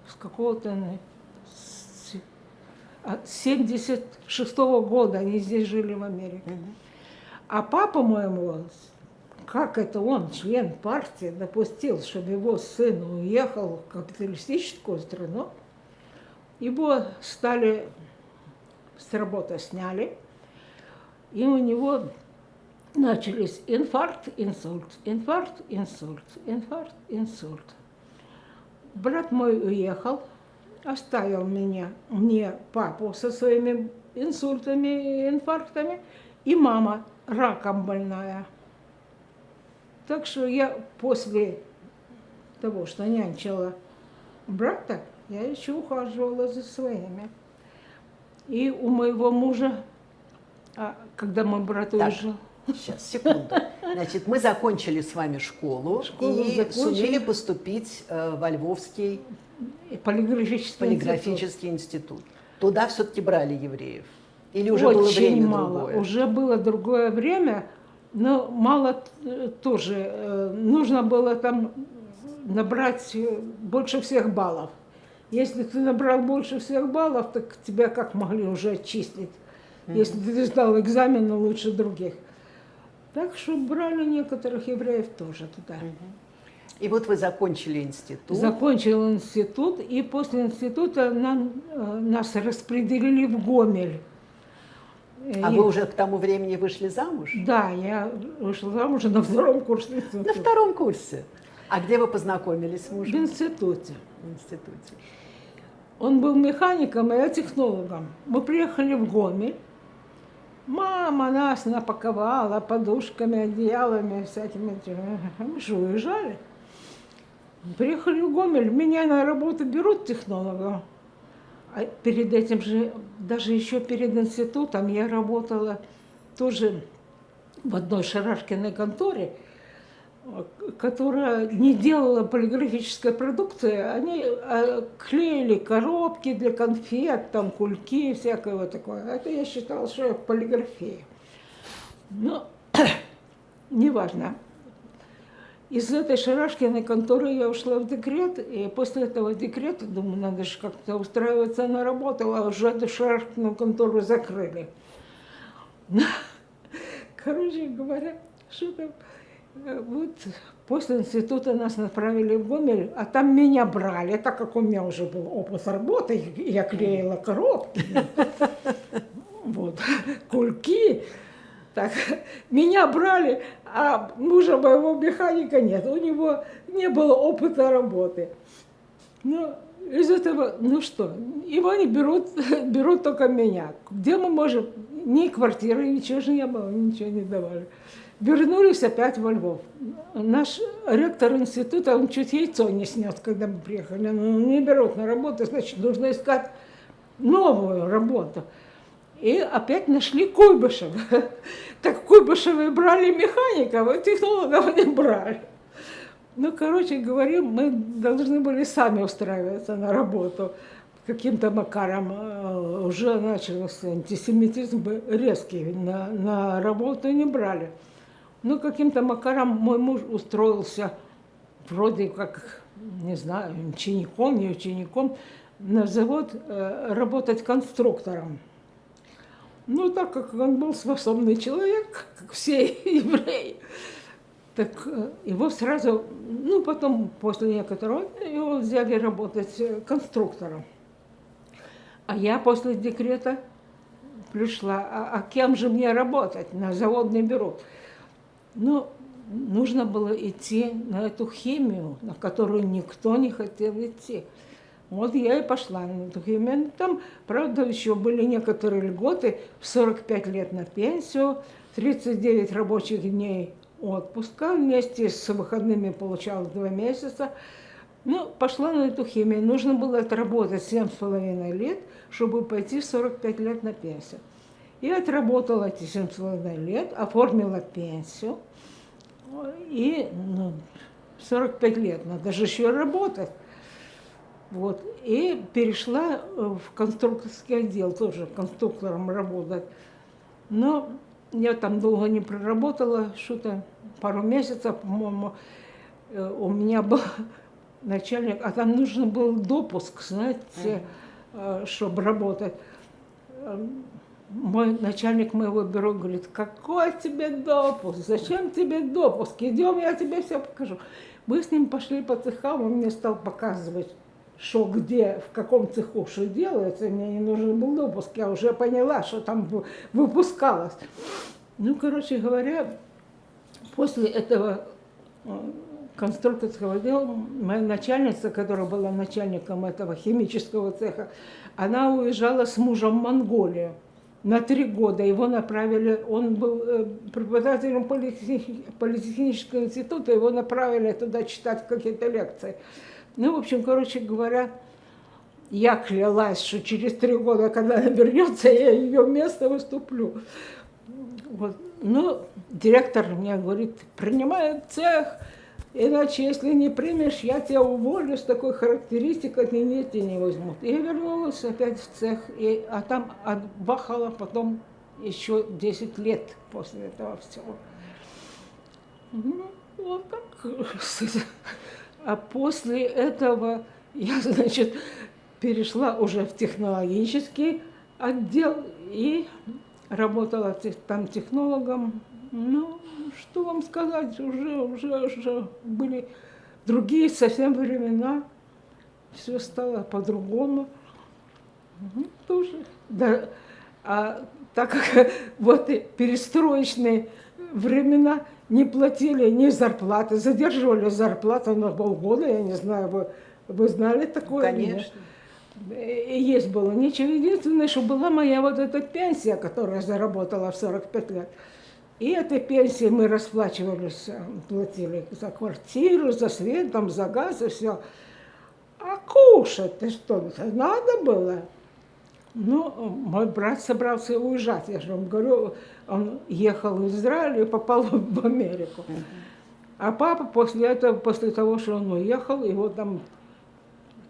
с какого-то... От 76-го года они здесь жили в Америке. Угу. А папа моему, как это он, член партии, допустил, чтобы его сын уехал в капиталистическую страну, его стали с работы сняли, и у него начались инфаркт, инсульт, инфаркт, инсульт, инфаркт, инсульт. Брат мой уехал, оставил мне папу со своими инсультами и инфарктами, и мама раком больная. Так что я после того, что нянчила брата, я еще ухаживала за своими. И у моего мужа, когда мой брат уезжал... Сейчас, секунду. Значит, мы закончили с вами школу и сумели поступить во Львовский полиграфический институт. Туда все-таки брали евреев? Или уже очень было время мало. другое? Уже было другое время, но мало тоже. Нужно было там набрать больше всех баллов. Если ты набрал больше всех баллов, так тебя как могли уже отчислить, если ты сдал экзамены лучше других. Так что брали некоторых евреев тоже туда. И вот вы закончили институт. Закончил институт, и после института нас распределили в Гомель. А вы уже к тому времени вышли замуж? Да, я вышла замуж на втором курсе института. На втором курсе. А где вы познакомились с В мужем? институте. В институте. Он был механиком, а я технологом. Мы приехали в Гомель. Мама нас напаковала подушками, одеялами, всякими. Мы же уезжали. Приехали в Гомель, меня на работу берут технологом. А перед этим же, даже еще перед институтом, я работала тоже в одной шарашкиной конторе, которая не делала полиграфической продукции. Они клеили коробки для конфет, там кульки, всякое такое. Это я считала, что я в полиграфии. Но неважно. Из этой шарашкиной конторы я ушла в декрет, и после этого декрета, думаю, надо же как-то устраиваться на работу, а уже эту шарашкиную контору закрыли. Короче говоря, что там, вот после института нас направили в Гомель, а там меня брали, так как у меня уже был опыт работы, я клеила коробки, вот, кульки. Так, меня брали, а мужа моего механика нет. У него не было опыта работы. Ну, из этого, ну что, его они берут только меня. Где мы можем? Ни квартиры, ничего же не было, ничего не давали. вернулись опять во Львов. Наш ректор института, он чуть яйцо не снес, когда мы приехали. Ну, не берут на работу, значит, нужно искать новую работу. И опять нашли Куйбышева. Так Куйбышевы брали механиков, а технологов не брали. Ну, короче говоря, мы должны были сами устраиваться на работу. Каким-то макаром уже начался антисемитизм резкий, на работу не брали. Ну, каким-то макаром мой муж устроился вроде как, не знаю, учеником, не учеником, на завод работать конструктором. Ну, так как он был способный человек, как все евреи, так его сразу, ну, потом, после некоторого, его взяли работать конструктором. А я после декрета пришла, а кем же мне работать? На завод не берут. Ну, нужно было идти на эту химию, на которую никто не хотел идти. Вот я и пошла на эту химию. Там, правда, еще были некоторые льготы, в 45 лет на пенсию, 39 рабочих дней отпуска, вместе с выходными получалось 2 месяца. Ну, пошла на эту химию. Нужно было отработать 7,5 лет, чтобы пойти в 45 лет на пенсию. И отработала эти 7,5 лет, оформила пенсию. И 45 лет, надо же еще работать. Вот. И перешла в конструкторский отдел, тоже конструктором работать. Но я там долго не проработала, что-то пару месяцев, по-моему, у меня был начальник, а там нужен был допуск, знаете, чтобы работать. Мой начальник моего бюро говорит: какой тебе допуск, зачем тебе допуск, идем, я тебе все покажу. Мы с ним пошли по цехам, он мне стал показывать, что где, в каком цеху что делается, мне не нужен был допуск, я уже поняла, что там выпускалось. Ну, короче говоря, после этого конструкторского дела моя начальница, которая была начальником этого химического цеха, она уезжала с мужем в Монголию на 3 года. Его направили, он был преподавателем политехнического института, его направили туда читать какие-то лекции. Ну, в общем, короче говоря, я клялась, что через 3 года, когда она вернется, я ее место выступлю. Вот. Ну, директор мне говорит: принимай цех, иначе, если не примешь, я тебя уволю с такой характеристикой, они тебя не возьмут. И я вернулась опять в цех, а там отбахала потом еще 10 лет после этого всего. Ну, вот так. А после этого я, значит, перешла уже в технологический отдел и работала там технологом. Ну, что вам сказать, уже были другие совсем времена, все стало по-другому. Тоже. Да. А так как вот и перестроечные времена не платили ни зарплаты, задерживали зарплату на полгода, я не знаю, вы знали такое? Конечно. И есть было ничего. Единственное, что была моя вот эта пенсия, которую я заработала в 45 лет. И этой пенсией мы расплачивались, платили за квартиру, за свет, там, за газ и все. А кушать-то что? Надо было. Ну, мой брат собрался уезжать, я же вам говорю, он ехал в Израиль и попал в Америку. А папа после этого, после того, что он уехал, его там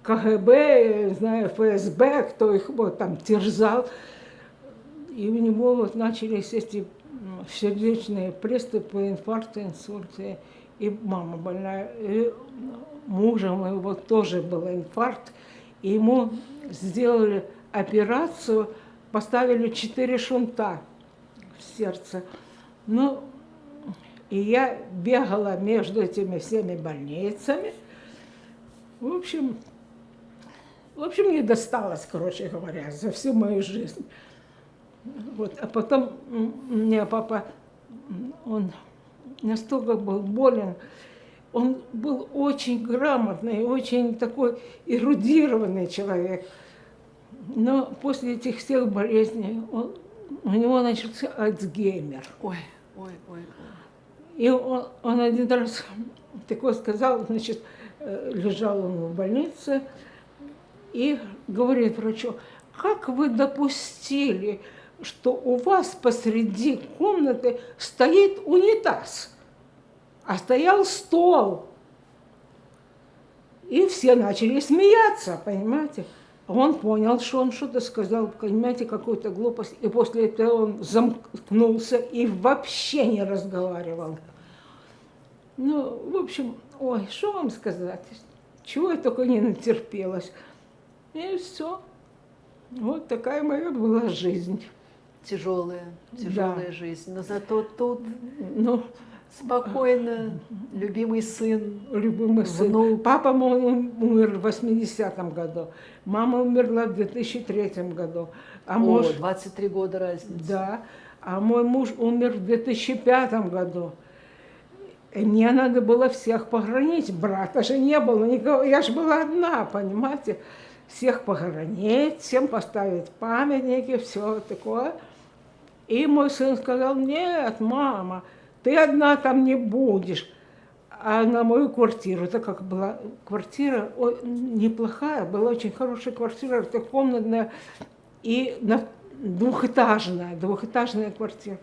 КГБ, знаю, ФСБ, кто их вот там терзал, и у него вот начались эти сердечные приступы, инфаркты, инсульты, и мама больная, и мужа моего тоже был инфаркт, и ему сделали операцию, поставили 4 шунта в сердце. Ну, и я бегала между этими всеми больницами. В общем, мне досталось, короче говоря, за всю мою жизнь. Вот. А потом у меня папа, он настолько был болен, он был очень грамотный, очень такой эрудированный человек. Но после этих всех болезней у него начался Альцгеймер. Ой. И он один раз такой сказал, значит, лежал он в больнице, и говорит врачу: как вы допустили, что у вас посреди комнаты стоит унитаз, а стоял стол? И все начали смеяться, понимаете? Он понял, что он что-то сказал, понимаете, какую-то глупость. И после этого он замкнулся и вообще не разговаривал. Ну, в общем, ой, что вам сказать? Чего я только не натерпелась. И все. Вот такая моя была жизнь. Тяжелая Да. жизнь. Но зато тут Ну, спокойно, любимый сын, любимый сын. внук. Папа мой умер в 80-м году. Мама умерла в 2003 году. А муж, 23 года разница. да, а мой муж умер в 2005 году. И мне надо было всех похоронить. Брата же не было никого. Я же была одна, понимаете? Всех похоронить, всем поставить памятники, все такое. И мой сын сказал: нет, мама, ты одна там не будешь. А на мою квартиру, это как была квартира неплохая, была очень хорошая квартира, трехкомнатная и двухэтажная квартира.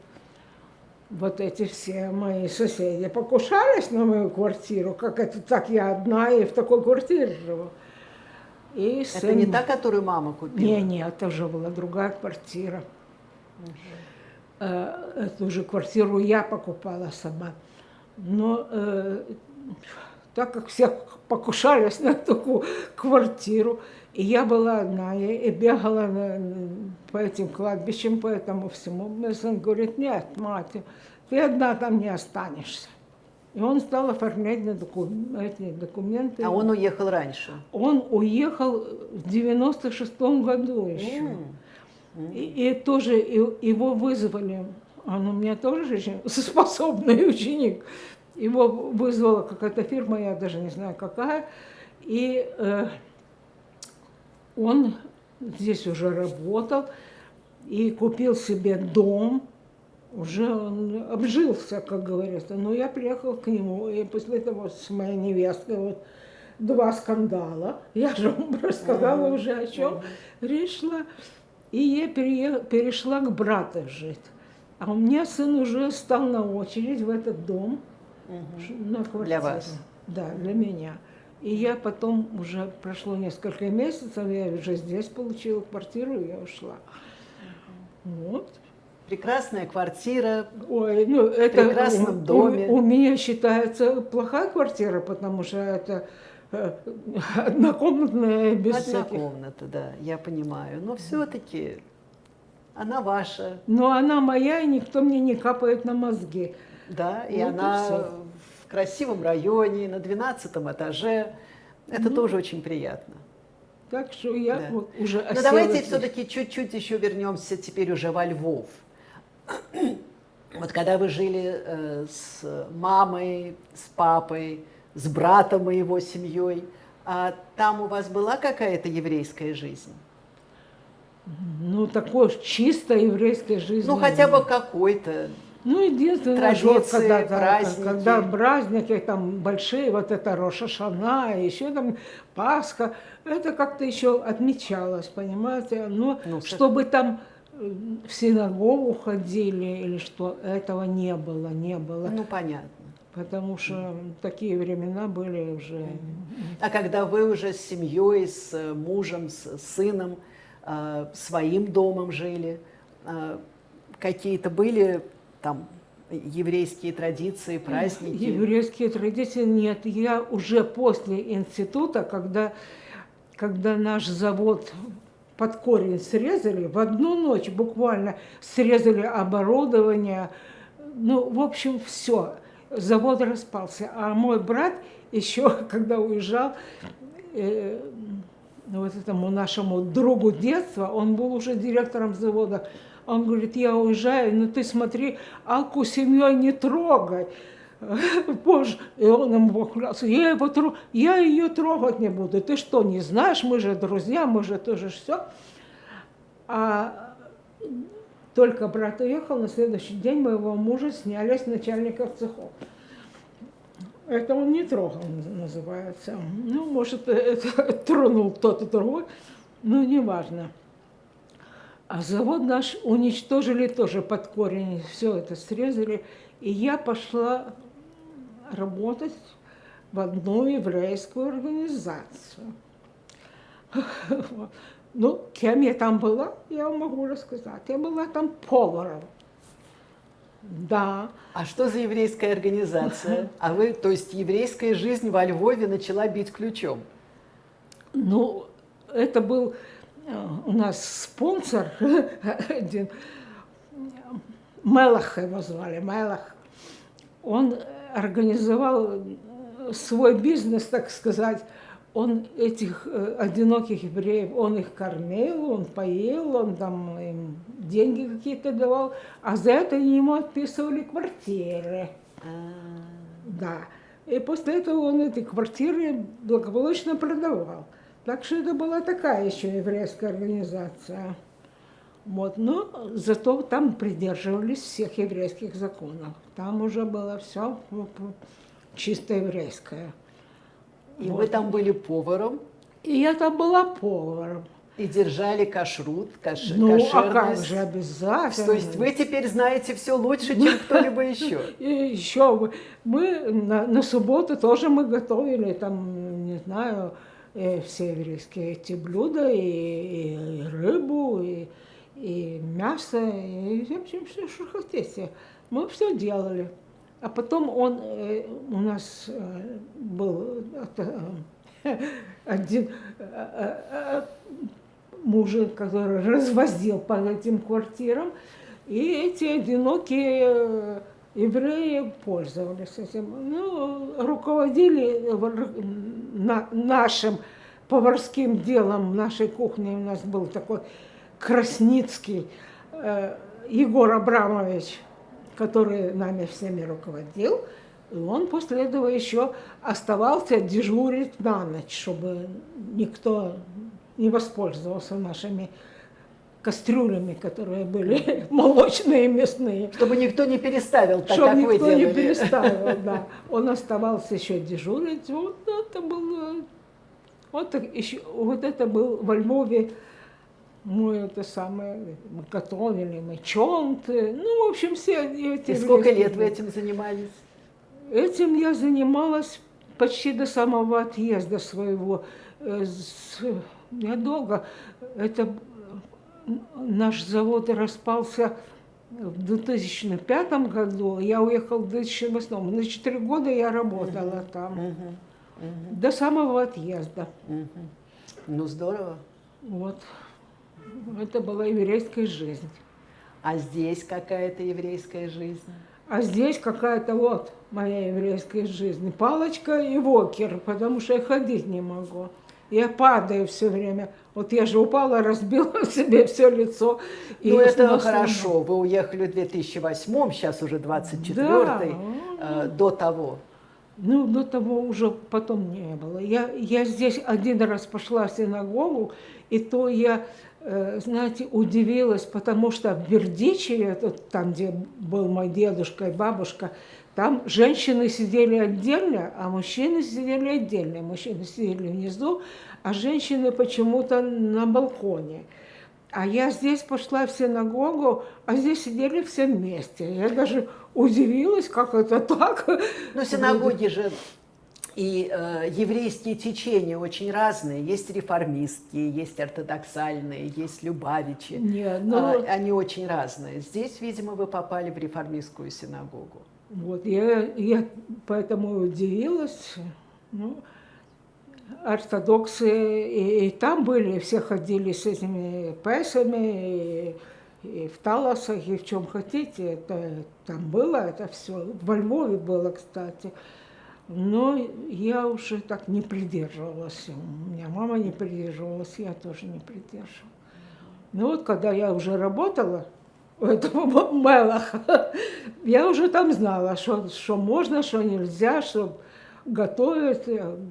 Вот эти все мои соседи покушались на мою квартиру, как это так я одна и в такой квартире живу. И Это не та, которую мама купила? Не, это уже была другая квартира. Эту уже квартиру я покупала сама. Но так как все покушались на такую квартиру, и я была одна, я и бегала по этим кладбищам, по этому всему. Мой сын говорит: нет, мать, ты одна там не останешься. И он стал оформлять эти документы. А он уехал раньше? Он уехал в 96-м году еще. И тоже его вызвали. Он у меня тоже очень способный ученик. Его вызвала какая-то фирма, я даже не знаю какая. И он здесь уже работал и купил себе дом. Уже он обжился, как говорится. Но я приехала к нему, и после этого с моей невесткой вот 2 скандала. Я же вам рассказала уже, о чем речь шла. И я перешла к брату жить. А у меня сын уже стал на очередь в этот дом на квартиру. Для вас? Да, для меня. И я потом уже прошло несколько месяцев, я уже здесь получила квартиру, и я ушла. Вот. Прекрасная квартира, Ой, ну это прекрасном доме. У меня считается плохая квартира, потому что это однокомнатная без одна всяких. комната, да, я понимаю. Но все-таки она ваша, Но она моя, и никто мне не капает на мозги. да, и Вот и она всё. в красивом районе, на 12-м этаже. Это тоже очень приятно. Так что я Да. вот уже Но осела давайте здесь. все-таки чуть-чуть еще вернемся теперь уже во Львов. Вот когда вы жили с мамой, с папой, с братом и его семьей, а там у вас была какая-то еврейская жизнь? Ну, такой чистой еврейской жизни. Ну, хотя бы какой-то. Ну, единственное, традиции, когда праздники. праздники там большие, вот это Рош ха-Шана, еще там Пасха, это как-то еще отмечалось, понимаете? Но Ну, чтобы там в синагогу ходили или что, этого не было. Ну, понятно. Потому что такие времена были уже. А когда вы уже с семьей, с мужем, с сыном, своим домом жили, какие-то были там еврейские традиции, праздники? Еврейские традиции нет. Я уже после института, когда наш завод под корень срезали, в одну ночь буквально срезали оборудование, ну, в общем, все. Завод распался. А мой брат еще, когда уезжал, вот этому нашему другу детства, он был уже директором завода. Он говорит: я уезжаю, но ты смотри, Алку семьей не трогай. Боже, и он ему поклялся: я ее трогать не буду. Ты что, не знаешь, мы же друзья, мы же тоже все. только брат уехал, на следующий день моего мужа сняли с начальников цехов. Это он не трогал, называется. Ну, может, это тронул кто-то другой, но неважно. А завод наш уничтожили тоже под корень, все это срезали. И я пошла работать в одну еврейскую организацию. Ну, кем я там была, я вам могу рассказать. Я была там поваром. Да. А что за еврейская организация? А вы, то есть еврейская жизнь во Львове начала бить ключом? Ну, это был у нас спонсор один, Мелах его звали, Мелах. Он организовал свой бизнес, так сказать. Он этих одиноких евреев, он их кормил, он поил, он там им деньги какие-то давал, а за это ему отписывали квартиры. Да. И после этого он эти квартиры благополучно продавал. Так что это была такая еще еврейская организация. Вот. Но зато там придерживались всех еврейских законов. Там уже было все чисто еврейское. И Вот. вы там были поваром? И я там была поваром. И держали кашрут, Ну, кошерность. а как же, обязательно. То есть вы теперь знаете все лучше, чем кто-либо еще? И еще мы на субботу тоже мы готовили, там, не знаю, все еврейские эти блюда, и рыбу, и мясо, и в общем, все, что хотите. Мы все делали. А потом он у нас был один мужик, который развозил по этим квартирам, и эти одинокие евреи пользовались этим. Ну, руководили нашим поварским делом, нашей кухней у нас был такой Красницкий Егор Абрамович, который нами всеми руководил. И он после этого еще оставался дежурить на ночь, чтобы никто не воспользовался нашими кастрюлями, которые были молочные и мясные. Чтобы никто не переставил так, Чтобы как вы никто делали. не переставил, да. Он оставался еще дежурить. Вот это было... Вот это был во Львове мы это самое, мы готовили, мы чонты, ну, в общем, все эти... И сколько лет вы этим занимались? Этим я занималась почти до самого отъезда своего. Я долго. Это наш завод распался в 2005 году, я уехала в 2008. На 4 года я работала там. До самого отъезда. Ну, здорово. Вот. Это была еврейская жизнь. А здесь какая-то еврейская жизнь? А здесь какая-то вот моя еврейская жизнь. Палочка и вокер, потому что я ходить не могу. Я падаю все время. Вот я же упала, разбила себе все лицо. Ну, это хорошо. Вы уехали в 2008, сейчас уже 24-й. Да. До того. Ну, до того уже потом не было. Я здесь один раз пошла в синагогу, и то я, знаете, удивилась, потому что в Бердичеве, там, где был мой дедушка и бабушка, там женщины сидели отдельно, а мужчины сидели отдельно. Мужчины сидели внизу, а женщины почему-то на балконе. А я здесь пошла в синагогу, а здесь сидели все вместе. Я даже удивилась, как это так. Но синагоги же и еврейские течения очень разные. Есть реформистские, есть ортодоксальные, есть любавичи. Нет, но... Они очень разные. Здесь, видимо, вы попали в реформистскую синагогу. Вот, я поэтому удивилась. Ну, ортодоксы и там были, все ходили с этими песами, и в таласах, и в чем хотите. Это, там было это все. Во Львове было, кстати. Но я уже так не придерживалась. У меня мама не придерживалась, я тоже не придерживалась. Ну вот, когда я уже работала у этого Мелаха, я уже там знала, что можно, что нельзя, что готовить.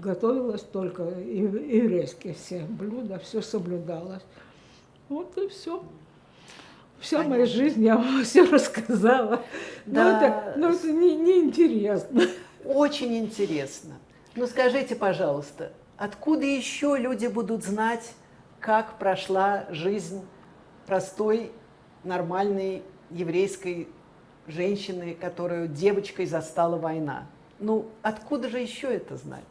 Готовилось только еврейские все блюда, все соблюдалось. Вот и все. Вся Понятно. моя жизнь, я вам все рассказала. Да. Но это неинтересно. Очень интересно. Ну скажите, пожалуйста, откуда еще люди будут знать, как прошла жизнь простой, нормальной еврейской женщины, которую девочкой застала война? Ну, откуда же еще это знать?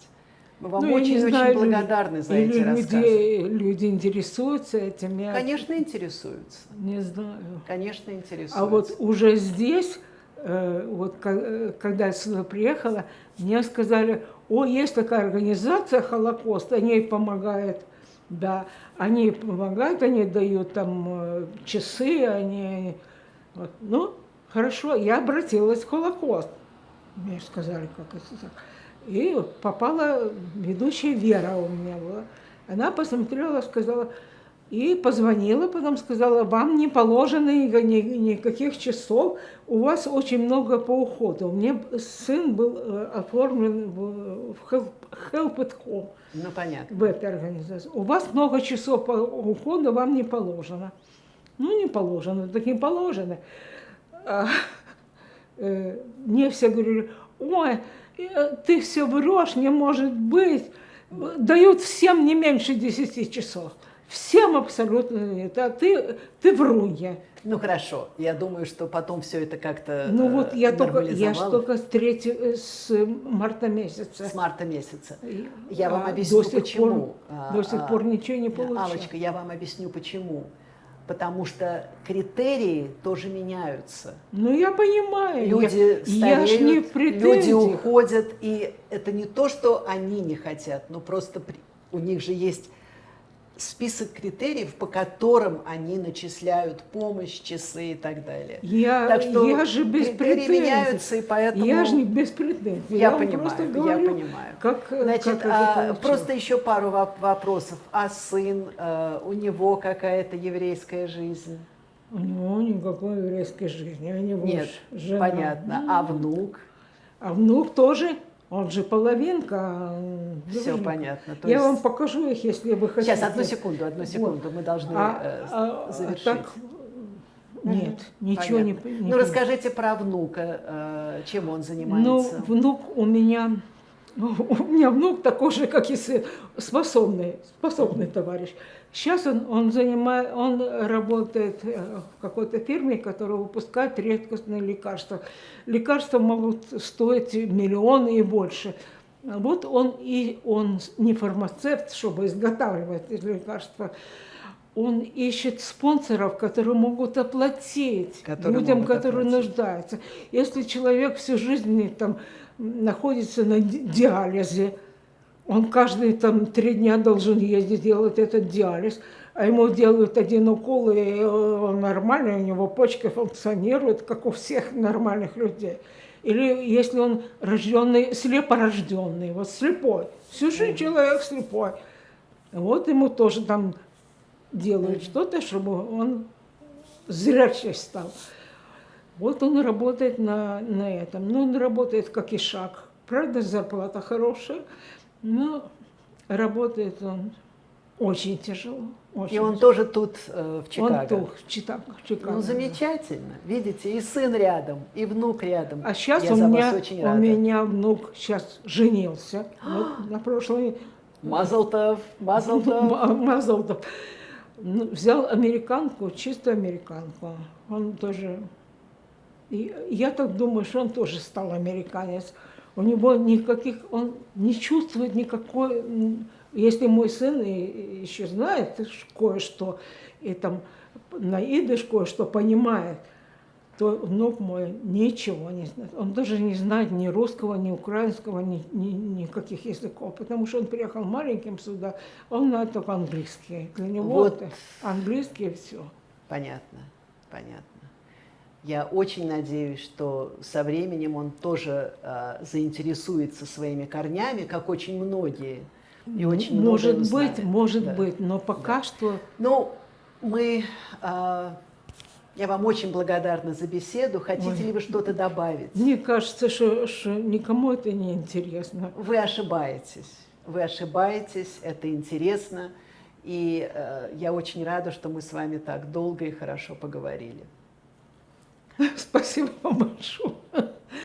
Мы вам Ну, я не очень-очень знаю, благодарны за или эти рассказы. люди интересуются этим, я Конечно, интересуются. не знаю. Конечно, интересуются. А вот уже здесь, когда я сюда приехала, мне сказали, о, есть такая организация «Холокост», они ей помогают, да, они помогают, они дают там часы, они... Вот. Ну, хорошо, я обратилась в «Холокост». Мне сказали, как это так. И попала ведущая Вера у меня была. Она посмотрела, сказала, и позвонила, потом сказала, вам не положено никаких часов, у вас очень много по уходу. У меня сын был оформлен в Help at Home, Ну, понятно. в этой организации. У вас много часов по уходу, вам не положено. Ну, не положено, так не положено. Мне все говорили, ой, ты все врешь, не может быть. Дают всем не меньше 10 часов. Всем абсолютно нет. А ты врунья. Ну хорошо, я думаю, что потом все это как-то Ну вот я же нормализовалось. только с марта месяца. С марта месяца. И- Я вам а объясню, до сих почему. До сих пор ничего не получилось. Аллочка, я вам объясню, почему. Потому что критерии тоже меняются. Ну я понимаю. Люди я ж не в стареют, люди претензиях. уходят, и это не то, что они не хотят, но просто у них же есть список критериев, по которым они начисляют помощь, часы и так далее. Я же без критерии претензий. меняются, и поэтому... Я же не без претензий. Я вам понимаю, просто я говорю, понимаю. Как, Значит, как это получилось. просто еще пару вопросов. А сын, у него какая-то еврейская жизнь? У него никакой еврейской жизни. У него Нет, жена. понятно. А внук? А внук тоже, он же половинка. Все дружник. понятно. То Я есть- вам покажу их, если вы хотите. Сейчас, одну секунду, мы должны завершить. Так, нет, ничего не, Понятно. не Ну, понимаю. расскажите про внука, чем он Ну, занимается. внук у меня внук такой же, как и сын, способный товарищ. Сейчас он работает в какой-то фирме, которая выпускает редкостные лекарства. Лекарства могут стоить миллионы и больше. Вот он не фармацевт, чтобы изготавливать эти лекарства. Он ищет спонсоров, которые могут оплатить людям, которые нуждаются. Если человек всю жизнь там находится на диализе, он каждые 3 дня должен ездить делать этот диализ, а ему делают один укол, и он нормальный, у него почки функционируют, как у всех нормальных людей. Или если он слепорожденный, вот слепой, всю жизнь человек слепой, вот ему тоже там делают что-то, чтобы он зрячий стал. Вот он работает на этом. Ну, он работает как и шаг. Правда, зарплата хорошая, но работает он очень тяжело. Очень И он тяжело. тоже тут, в Чикаго? Он тут, в Чикаго. Ну, замечательно. Видите, и сын рядом, и внук рядом. А сейчас Я у за вас очень рада. меня внук сейчас женился. Вот на прошлой... Мазалтов, Мазалтов. Мазалтов. Ну, взял американку, чистую американку. Он тоже... И я так думаю, что он тоже стал американец. У него никаких... Он не чувствует никакой... Если мой сын еще знает кое-что, и там на идыш кое-что понимает, то внук мой ничего не знает. Он даже не знает ни русского, ни украинского, никаких языков, потому что он приехал маленьким сюда, он знает только английский. Для него Вот. это английский и все. Понятно, понятно. Я очень надеюсь, что со временем он тоже заинтересуется своими корнями, как очень многие. И очень Может многое узнает. может Да. быть, но пока что... Ну, я вам очень благодарна за беседу. Хотите ли вы что-то добавить? Мне кажется, что никому это не интересно. Вы ошибаетесь. Вы ошибаетесь, это интересно. И я очень рада, что мы с вами так долго и хорошо поговорили. Спасибо вам большое.